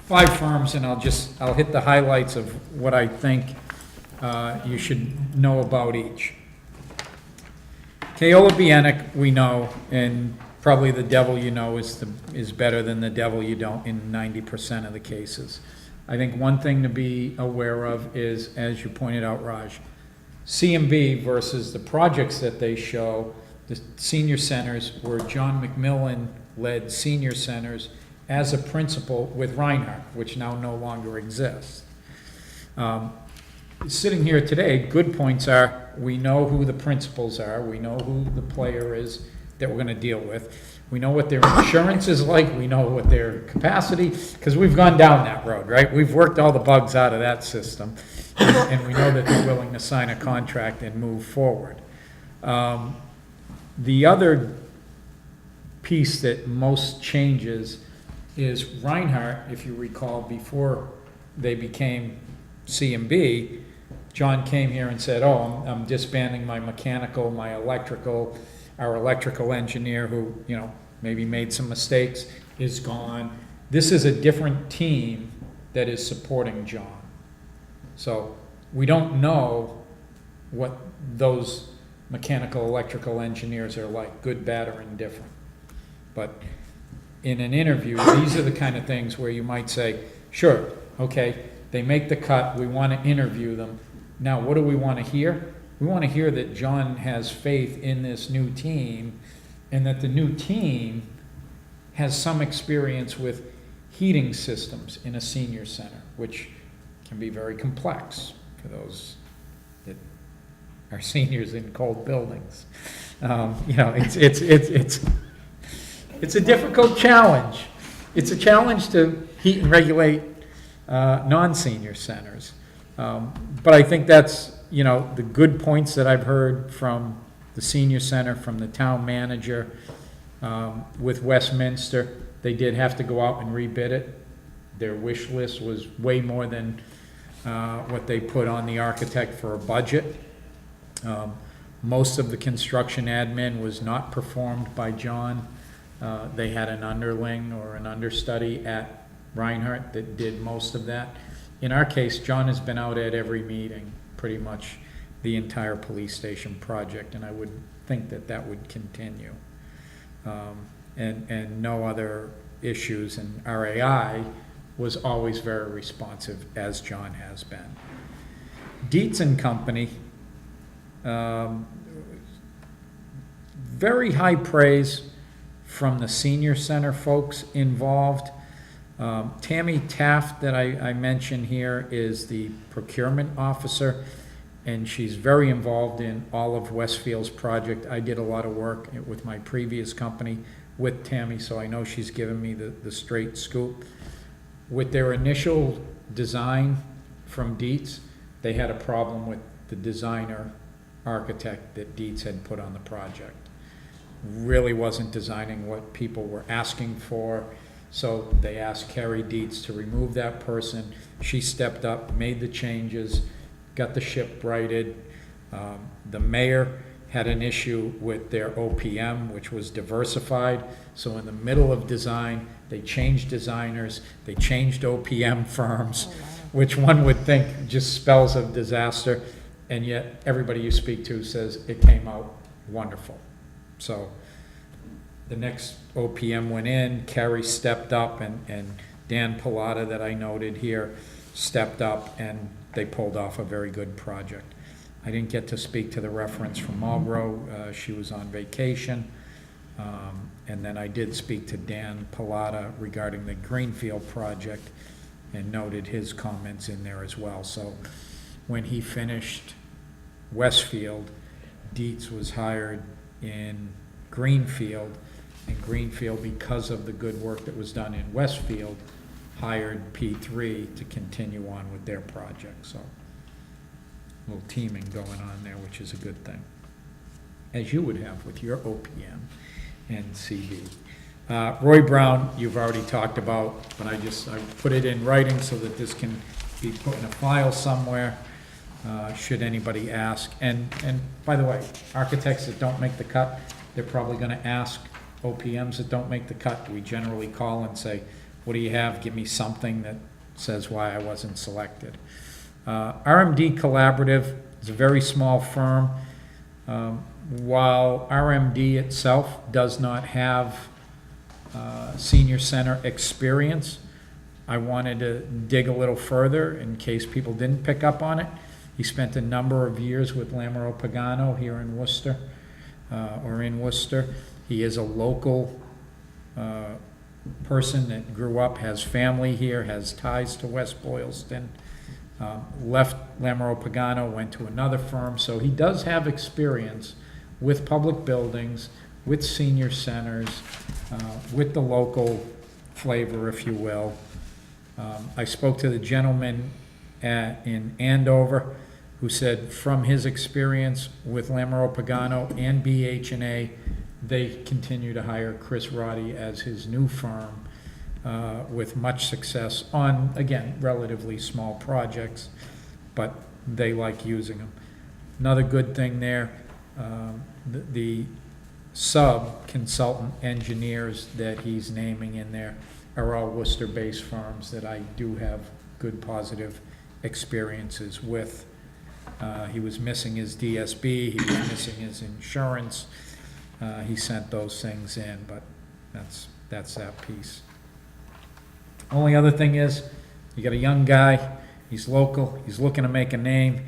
5 firms, and I'll hit the highlights of what I think you should know about each. Keola Bienick, we know, and probably the devil you know is better than the devil you don't in 90% of the cases. I think one thing to be aware of is, as you pointed out, Raj, CMB versus the projects that they show, the senior centers were John McMillan led senior centers as a principal with Reinhardt, which now no longer exists. Sitting here today, good points are, we know who the principals are, we know who the player is that we're gonna deal with. We know what their insurance is like, we know what their capacity, because we've gone down that road, right? We've worked all the bugs out of that system, and we know that they're willing to sign a contract and move forward. The other piece that most changes is Reinhardt, if you recall, before they became CMB, John came here and said, oh, I'm disbanding my mechanical, my electrical, our electrical engineer who, maybe made some mistakes, is gone. This is a different team that is supporting John. So we don't know what those mechanical, electrical engineers are like, good, bad, or indifferent. But in an interview, these are the kind of things where you might say, sure, okay, they make the cut, we want to interview them. Now, what do we want to hear? We want to hear that John has faith in this new team, and that the new team has some experience with heating systems in a senior center, which can be very complex for those that are seniors in cold buildings. It's a difficult challenge. It's a challenge to heat and regulate non-senior centers. But I think that's, the good points that I've heard from the senior center, from the town manager, with Westminster. They did have to go out and rebid it. Their wish list was way more than what they put on the architect for a budget. Most of the construction admin was not performed by John. They had an underling or an understudy at Reinhardt that did most of that. In our case, John has been out at every meeting, pretty much the entire police station project, and I would think that that would continue. And no other issues, and RAI was always very responsive, as John has been. Dietz and Company, very high praise from the senior center folks involved. Tammy Taft that I mentioned here is the procurement officer, and she's very involved in all of Westfield's project. I did a lot of work with my previous company with Tammy, so I know she's given me the straight scoop. With their initial design from Dietz, they had a problem with the designer architect that Dietz had put on the project. Really wasn't designing what people were asking for, so they asked Carrie Dietz to remove that person. She stepped up, made the changes, got the ship righted. The mayor had an issue with their OPM, which was diversified, so in the middle of design, they changed designers, they changed OPM firms, which one would think just spells of disaster, and yet everybody you speak to says it came out wonderful. So the next OPM went in, Carrie stepped up, and Dan Pilata that I noted here stepped up, and they pulled off a very good project. I didn't get to speak to the reference from Marlboro. She was on vacation. And then I did speak to Dan Pilata regarding the Greenfield project and noted his comments in there as well. So when he finished Westfield, Dietz was hired in Greenfield, and Greenfield, because of the good work that was done in Westfield, hired P3 to continue on with their project. So a little teaming going on there, which is a good thing, as you would have with your OPM and CD. Roy Brown, you've already talked about, but I put it in writing so that this can be put in a file somewhere, should anybody ask. And by the way, architects that don't make the cut, they're probably gonna ask OPMs that don't make the cut. We generally call and say, what do you have? Give me something that says why I wasn't selected. RMD Collaborative is a very small firm. While RMD itself does not have senior center experience, I wanted to dig a little further in case people didn't pick up on it. He spent a number of years with Lamero Pagano here in Worcester, or in Worcester. He is a local person that grew up, has family here, has ties to West Boylston. Left Lamero Pagano, went to another firm, so he does have experience with public buildings, with senior centers, with the local flavor, if you will. I spoke to the gentleman in Andover who said from his experience with Lamero Pagano and BH&A, they continue to hire Chris Roddy as his new firm with much success on, again, relatively small projects, but they like using them. Another good thing there, the sub-consultant engineers that he's naming in there are all Worcester-based firms that I do have good positive experiences with. He was missing his DSB, he was missing his insurance. He sent those things in, but that's that piece. Only other thing is, you got a young guy, he's local, he's looking to make a name,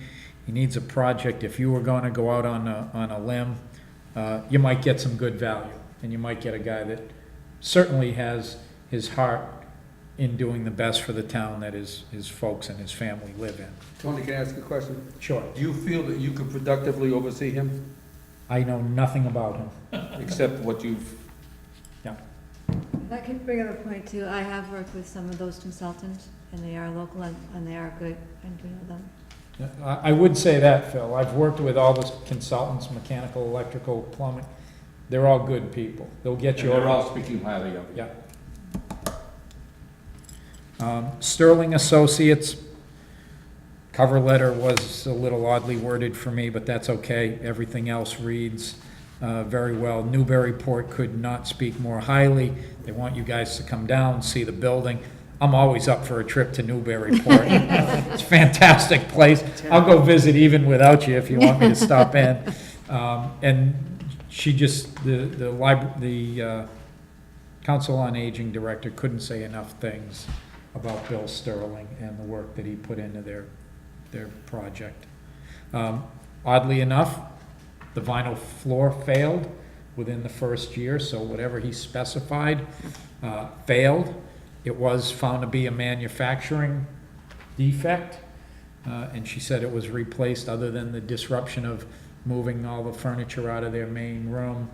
he needs a project. If you were going to go out on a limb, you might get some good value, and you might get a guy that certainly has his heart in doing the best for the town that his folks and his family live in. Tony, can I ask a question? Sure. Do you feel that you could productively oversee him, I know nothing about him. except what you've... Yeah. If I could bring up a point too, I have worked with some of those consultants, and they are local, and they are good, and do know them. I would say that, Phil. I've worked with all the consultants, mechanical, electrical, plumbing. They're all good people. They'll get you. They're all speaking highly of you. Yeah. Sterling Associates, cover letter was a little oddly worded for me, but that's okay. Everything else reads very well. Newburyport could not speak more highly. They want you guys to come down, see the building. I'm always up for a trip to Newburyport. It's a fantastic place. I'll go visit even without you if you want me to stop in. And she just, the Council on Aging Director couldn't say enough things about Bill Sterling and the work that he put into their project. Oddly enough, the vinyl floor failed within the first year, so whatever he specified failed. It was found to be a manufacturing defect, and she said it was replaced, other than the disruption of moving all the furniture out of their main room,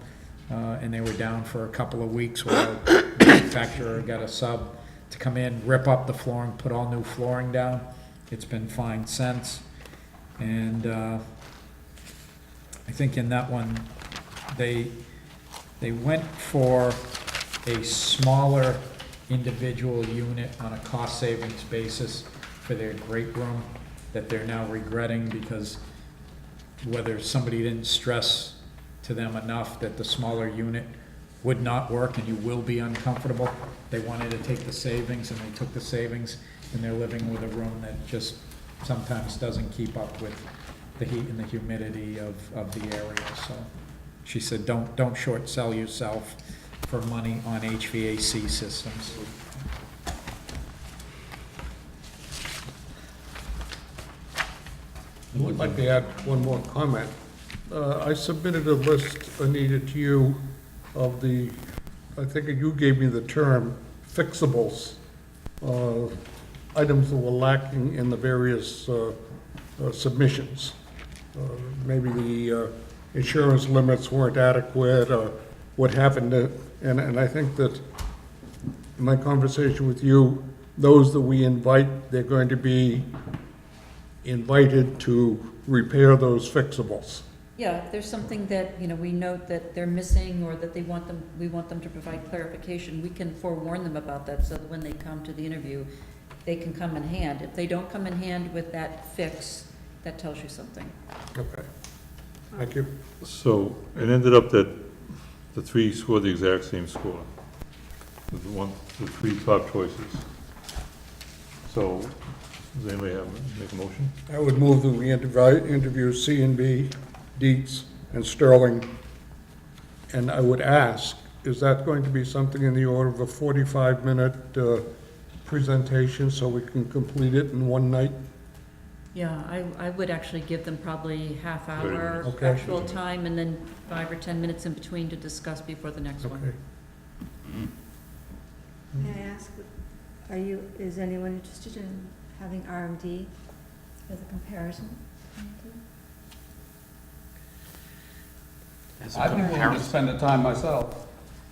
and they were down for a couple of weeks while the manufacturer got a sub to come in, rip up the flooring, put all new flooring down. It's been fine since. And I think in that one, they went for a smaller individual unit on a cost savings basis for their great room that they're now regretting, because whether somebody didn't stress to them enough that the smaller unit would not work and you will be uncomfortable, they wanted to take the savings, and they took the savings, and they're living with a room that just sometimes doesn't keep up with the heat and the humidity of the area. So she said, don't short sell yourself for money on HVAC systems. I would like to add one more comment. I submitted a list, Anita, to you of the, I think you gave me the term, fixables, items that were lacking in the various submissions. Maybe the insurance limits weren't adequate, or what happened to, and I think that in my conversation with you, those that we invite, they're going to be invited to repair those fixables. Yeah, if there's something that, you know, we note that they're missing, or that we want them to provide clarification, we can forewarn them about that, so that when they come to the interview, they can come in hand. If they don't come in hand with that fix, that tells you something. Okay. Thank you. So it ended up that the three scored the exact same score. The three top choices. So, does anybody make a motion? I would move that we interview C and B, Dietz, and Sterling. And I would ask, is that going to be something in the order of a 45-minute presentation, so we can complete it in one night? Yeah, I would actually give them probably half hour Okay. actual time, and then 5 or 10 minutes in between to discuss before the next one. Okay. May I ask, is anyone interested in having RMD as a comparison? As a I'd be willing to comparison, spend the time myself.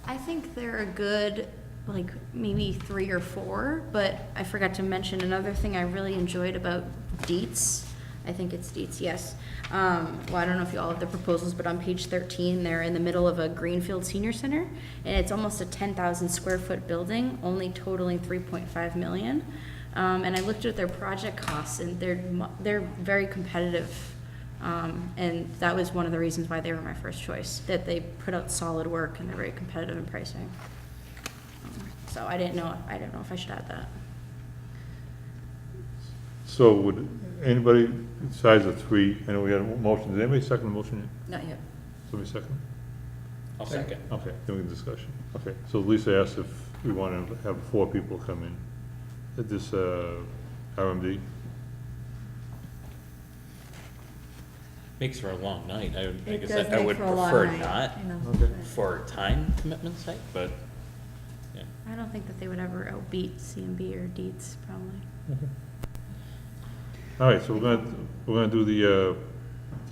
I think they're a good, like, maybe 3 or 4, but I forgot to mention another thing I really enjoyed about Dietz. I think it's Dietz, yes. Well, I don't know if you all have the proposals, but on page 13, they're in the middle of a Greenfield Senior Center, and it's almost a 10,000 square foot building, only totaling 3.5 million. And I looked at their project costs, and they're very competitive. And that was one of the reasons why they were my first choice, that they put out solid work and they're very competitive in pricing. So I didn't know if I should add that. So would anybody besides the three, I know we had a motion, did anybody second the motion yet? Not yet. Somebody second? I'll second. Okay, then we can discussion. Okay, so Lisa asked if we want to have 4 people come in at this RMD. Makes for a long night. I It guess does I make would for a long prefer night, not you know, Okay. but- for time commitment's sake, but I don't think that they would ever outbeat CMB or Dietz, probably. All right, so we're gonna do the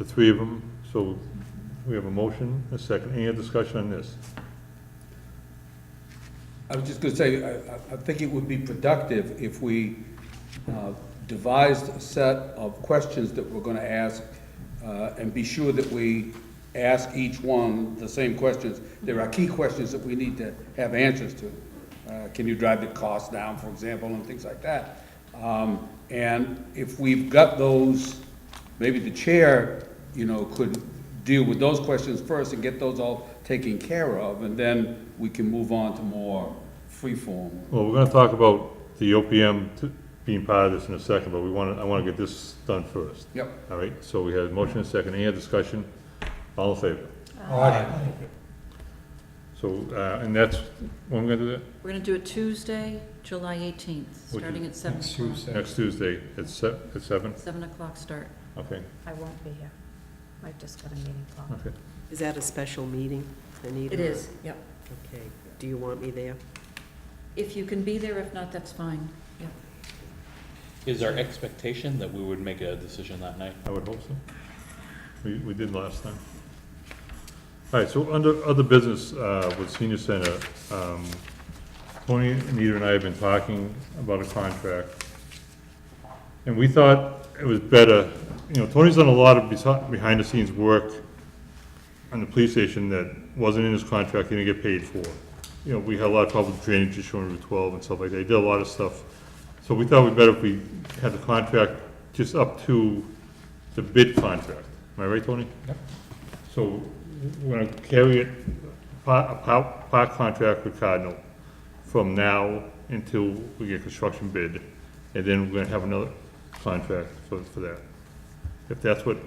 3 of them. So we have a motion, a second. Any other discussion on this? I was just going to say, I think it would be productive if we devised a set of questions that we're going to ask, and be sure that we ask each one the same questions. There are key questions that we need to have answers to. Can you drive the cost down, for example, and things like that. And if we've got those, maybe the chair, could deal with those questions first and get those all taken care of, and then we can move on to more free-form. Well, we're gonna talk about the OPM being part of this in a second, but I wanna get this done first. Yep. All right, so we had a motion and a second. Any other discussion? All in favor? So, and that's, when we're gonna do that? We're going to do it Tuesday, July 18th, Which starting at 7 Next o'clock. Tuesday. Next Tuesday at 7? 7 o'clock start. Okay, I won't be here. I just got a meeting call. okay. Is that a special meeting, Anita? It is, yep. Okay. Do you want me there? If you can be there, if not, that's fine. Yep. Is our expectation that we would make a decision that night? I would hope so. We did last time. All right, so under other business, with senior center, Tony, Anita, and I have been talking about a contract. And we thought it was better, Tony's done a lot of behind the scenes work on the police station that wasn't in his contract, he didn't get paid for. We had a lot of public drainage issue on Route 12 and stuff like that, he did a lot of stuff. So we thought it'd be better if we had the contract just up to the bid contract. Am I right, Tony? Yep. So we're gonna carry it, part contract with Cardinal from now until we get construction bid, and then we're gonna have another contract for that. If that's what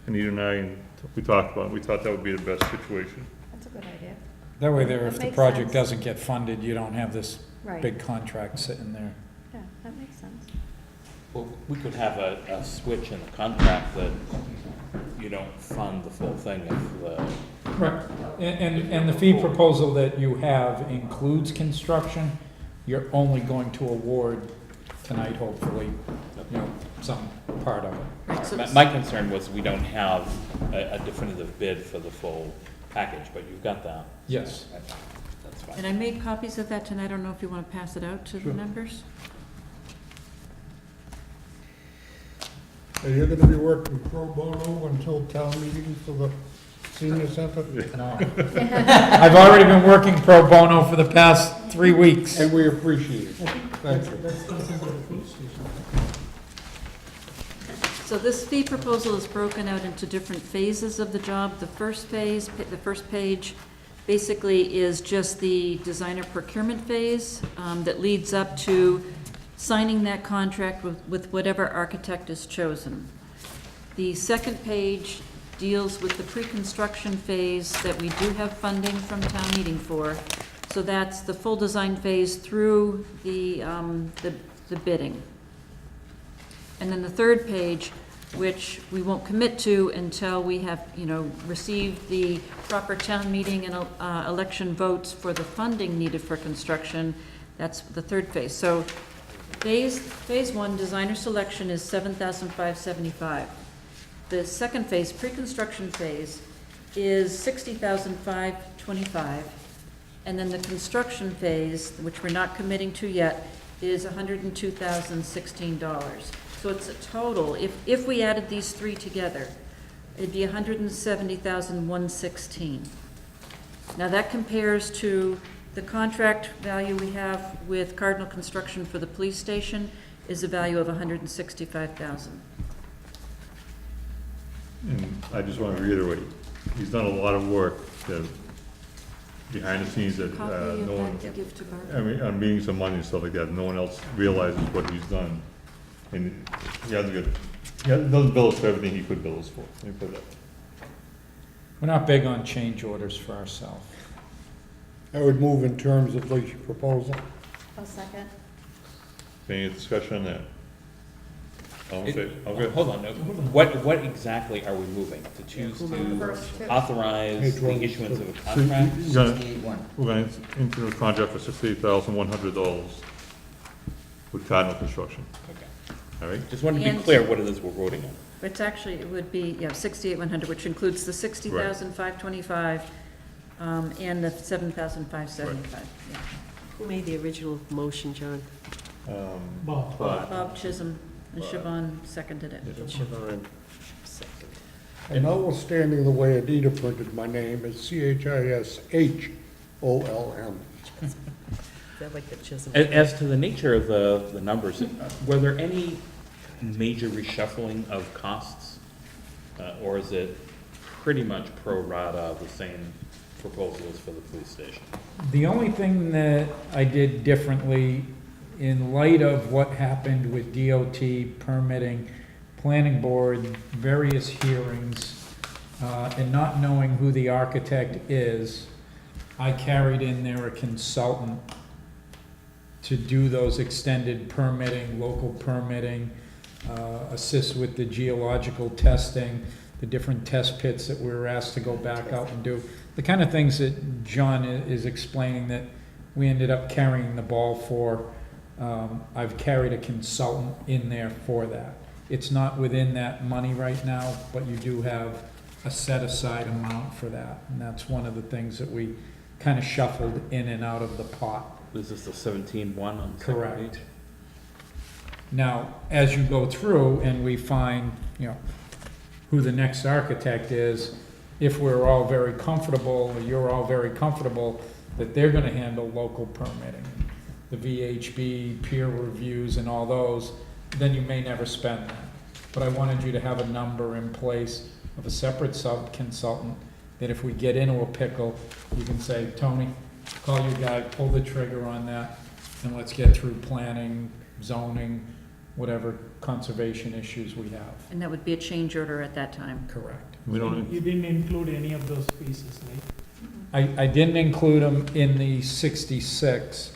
Anita and I, we talked about, we thought that would be the best situation. That's a good idea. That way there, That if the makes project sense. doesn't get funded, you don't have this Right. big contract sitting there. Yeah, that makes sense. Well, we could have a switch in the contract that you don't fund the full thing if the, Right. And the fee proposal that you have includes construction, you're only going to award tonight, hopefully, some part of it. Right, so my concern was we don't have a definitive bid for the full package, but you've got that. Yes. That's fine. And I made copies of that tonight, I don't know if you want to pass it out to the members? Are you gonna be working pro bono until town meeting for the senior center? I've already been working pro bono for the past 3 weeks. And we appreciate it. Thank you. That's something for the police station. So this fee proposal is broken out into different phases of the job. The first phase, the first page, basically is just the designer procurement phase that leads up to signing that contract with whatever architect is chosen. The second page deals with the pre-construction phase that we do have funding from town meeting for. So that's the full design phase through the bidding. And then the third page, which we won't commit to until we have, received the proper town meeting and election votes for the funding needed for construction, that's the third phase. So phase one, designer selection, is $7,575. The second phase, pre-construction phase, is $60,525. And then the construction phase, which we're not committing to yet, is $102,016. So it's a total, if we added these three together, it'd be $170,116. Now that compares to the contract value we have with Cardinal Construction for the police station is a value of $165,000. And I just want to reiterate, he's done a lot of work that, behind the scenes that Copy of no one, that to give to Barbara. I mean, on meetings of money and stuff like that, no one else realizes what he's done. And he doesn't bill us for everything he could bill us for. Let me put it that way. We're not big on change orders for ourselves. I would move in terms of the proposal. I'll second. Any discussion on that? All in favor? Okay. Hold on, no. What exactly are we moving? To choose to authorize the issuance of a contract? You're gonna- 68-1. We're going to enter a contract for $68,100 with Cardinal Construction, Okay. all right? Just wanted to be And- clear what it is we're voting on. It's actually, it would be, 68,100, which includes the 60,525 and the 7,575. Yeah. Who made the original motion, John? Bob. Bob Chisholm and Siobhan seconded it. Siobhan, second. And notwithstanding the way Anita printed my name, it's CHISHOLM. Is that like the Chisholm? As to the nature of the numbers, were there any major reshuffling of costs? Or is it pretty much pro rata, the same proposal as for the police station? The only thing that I did differently, in light of what happened with DOT permitting, planning board, various hearings, and not knowing who the architect is, I carried in there a consultant to do those extended permitting, local permitting, assist with the geological testing, the different test pits that we were asked to go back out and do. The kind of things that John is explaining that we ended up carrying the ball for. I've carried a consultant in there for that. It's not within that money right now, but you do have a set-aside amount for that. And that's one of the things that we kind of shuffled in and out of the pot. Is this the 17-1 on the second Correct. page? Now, as you go through and we find, who the next architect is, if we're all very comfortable, or you're all very comfortable, that they're gonna handle local permitting, the VHB, peer reviews and all those, then you may never spend that. But I wanted you to have a number in place of a separate sub-consultant, that if we get into a pickle, you can say, Tony, call your guy, pull the trigger on that, and let's get through planning, zoning, whatever conservation issues we have. And that would be a change order at that time. Correct. We don't, You didn't include any of those pieces, right? I didn't include them in the 66,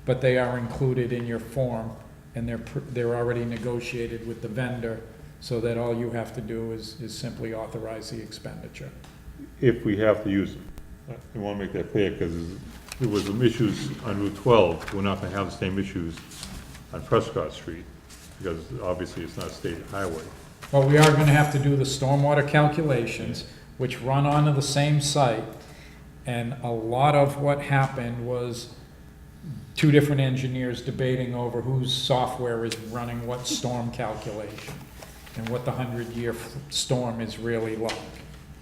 but they are included in your form, and they're already negotiated with the vendor, so that all you have to do is simply authorize the expenditure. if we have to use them. I want to make that clear, because there was some issues on Route 12, we're not going to have the same issues on Prescott Street, because obviously it's not a state highway. Well, we are gonna have to do the stormwater calculations, which run onto the same site, and a lot of what happened was two different engineers debating over whose software is running what storm calculation, and what the 100-year storm is really like.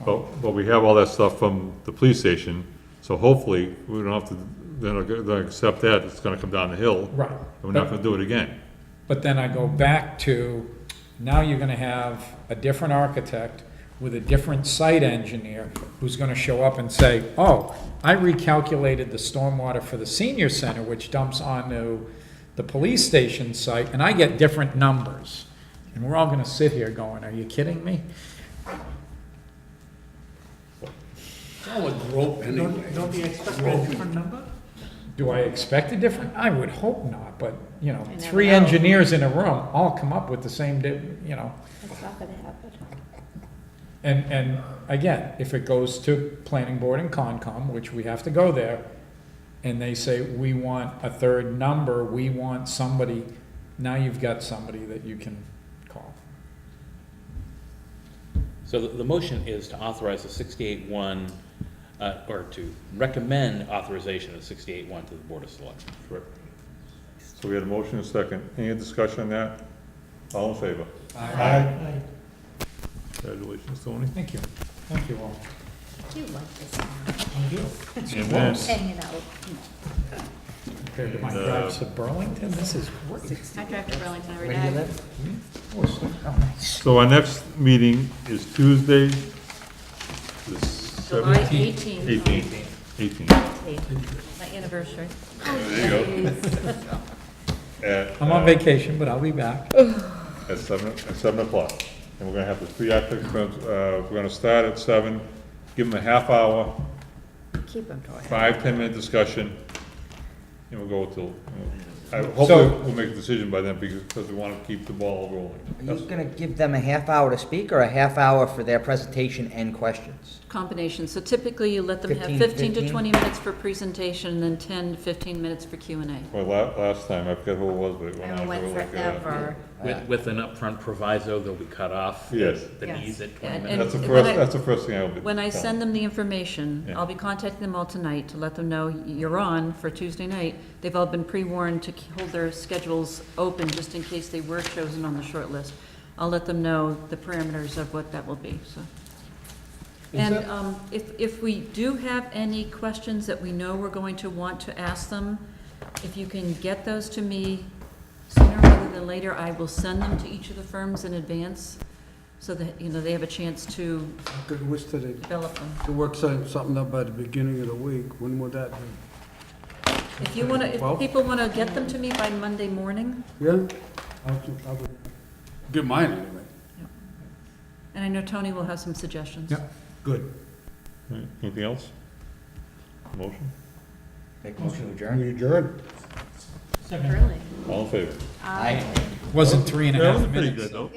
But we have all that stuff from the police station, so hopefully we don't have to, then accept that, it's gonna come down the hill. Right. And we're not gonna do it again. But then I go back to, now you're gonna have a different architect with a different site engineer who's gonna show up and say, oh, I recalculated the stormwater for the senior center, which dumps onto the police station site, and I get different numbers. And we're all gonna sit here going, are you kidding me? Don't you expect a different number? Do I expect a different? I would hope not, but, never three know. engineers in a room all come up with the same, It's not gonna happen. And again, if it goes to planning board and Concom, which we have to go there, and they say, we want a third number, we want somebody, now you've got somebody that you can call. So the motion is to authorize the 68-1, or to recommend authorization of 68-1 to the Board of Selectmen. Correct. So we had a motion and a second. Any discussion on that? All in favor? Aye. Congratulations, Tony. Thank you. Thank you all. I do like this one. I do. And then, Hanging out. Compared to my And, drives to Burlington, this is great. I drive to Burlington every Where do you day. live? Oh, nice. so our next meeting is Tuesday, the July 17th. 18th, 18th. my anniversary. There you go. At, I'm on vacation, but I'll be back. at 7 o'clock. And we're gonna have the three architect firms, we're gonna start at 7, give them a half hour, Keep them talking. 5-10 minute discussion, and we'll go till, So- hopefully we'll make a decision by then, because we wanna keep the ball rolling. Are you gonna give them a half hour to speak, or a half hour for their presentation and questions? Combination, so typically you let them have 15, 15 to 15? 20 minutes for presentation, and then 10 to 15 minutes for Q and A. Well, last time, I forget who it was, but it went I on went for like, forever. With an upfront proviso, they'll be cut off. Yes. The Yes. needs at 20 And- minutes. That's the first thing I'll be. When I telling send them the information, Yeah. I'll be contacting them all tonight to let them know you're on for Tuesday night. They've all been pre-warned to hold their schedules open just in case they were chosen on the short list. I'll let them know the parameters of what that will be, so. And if we do have any questions that we know we're going to want to ask them, if you can get those to me sooner rather than later, I will send them to each of the firms in advance so that, they have a chance to Could wish that they develop them. could work something up by the beginning of the week. When would that be? If you want to, Well- if people want to get them to me by Monday morning, Yeah? I would give mine anyway. and I know Tony will have some suggestions. Yep. Good. you. Anything else? Motion? Make motion to adjourn? We adjourn. Second. Really? All in favor? Aye. Wasn't 3.5 That was pretty minutes. good, though.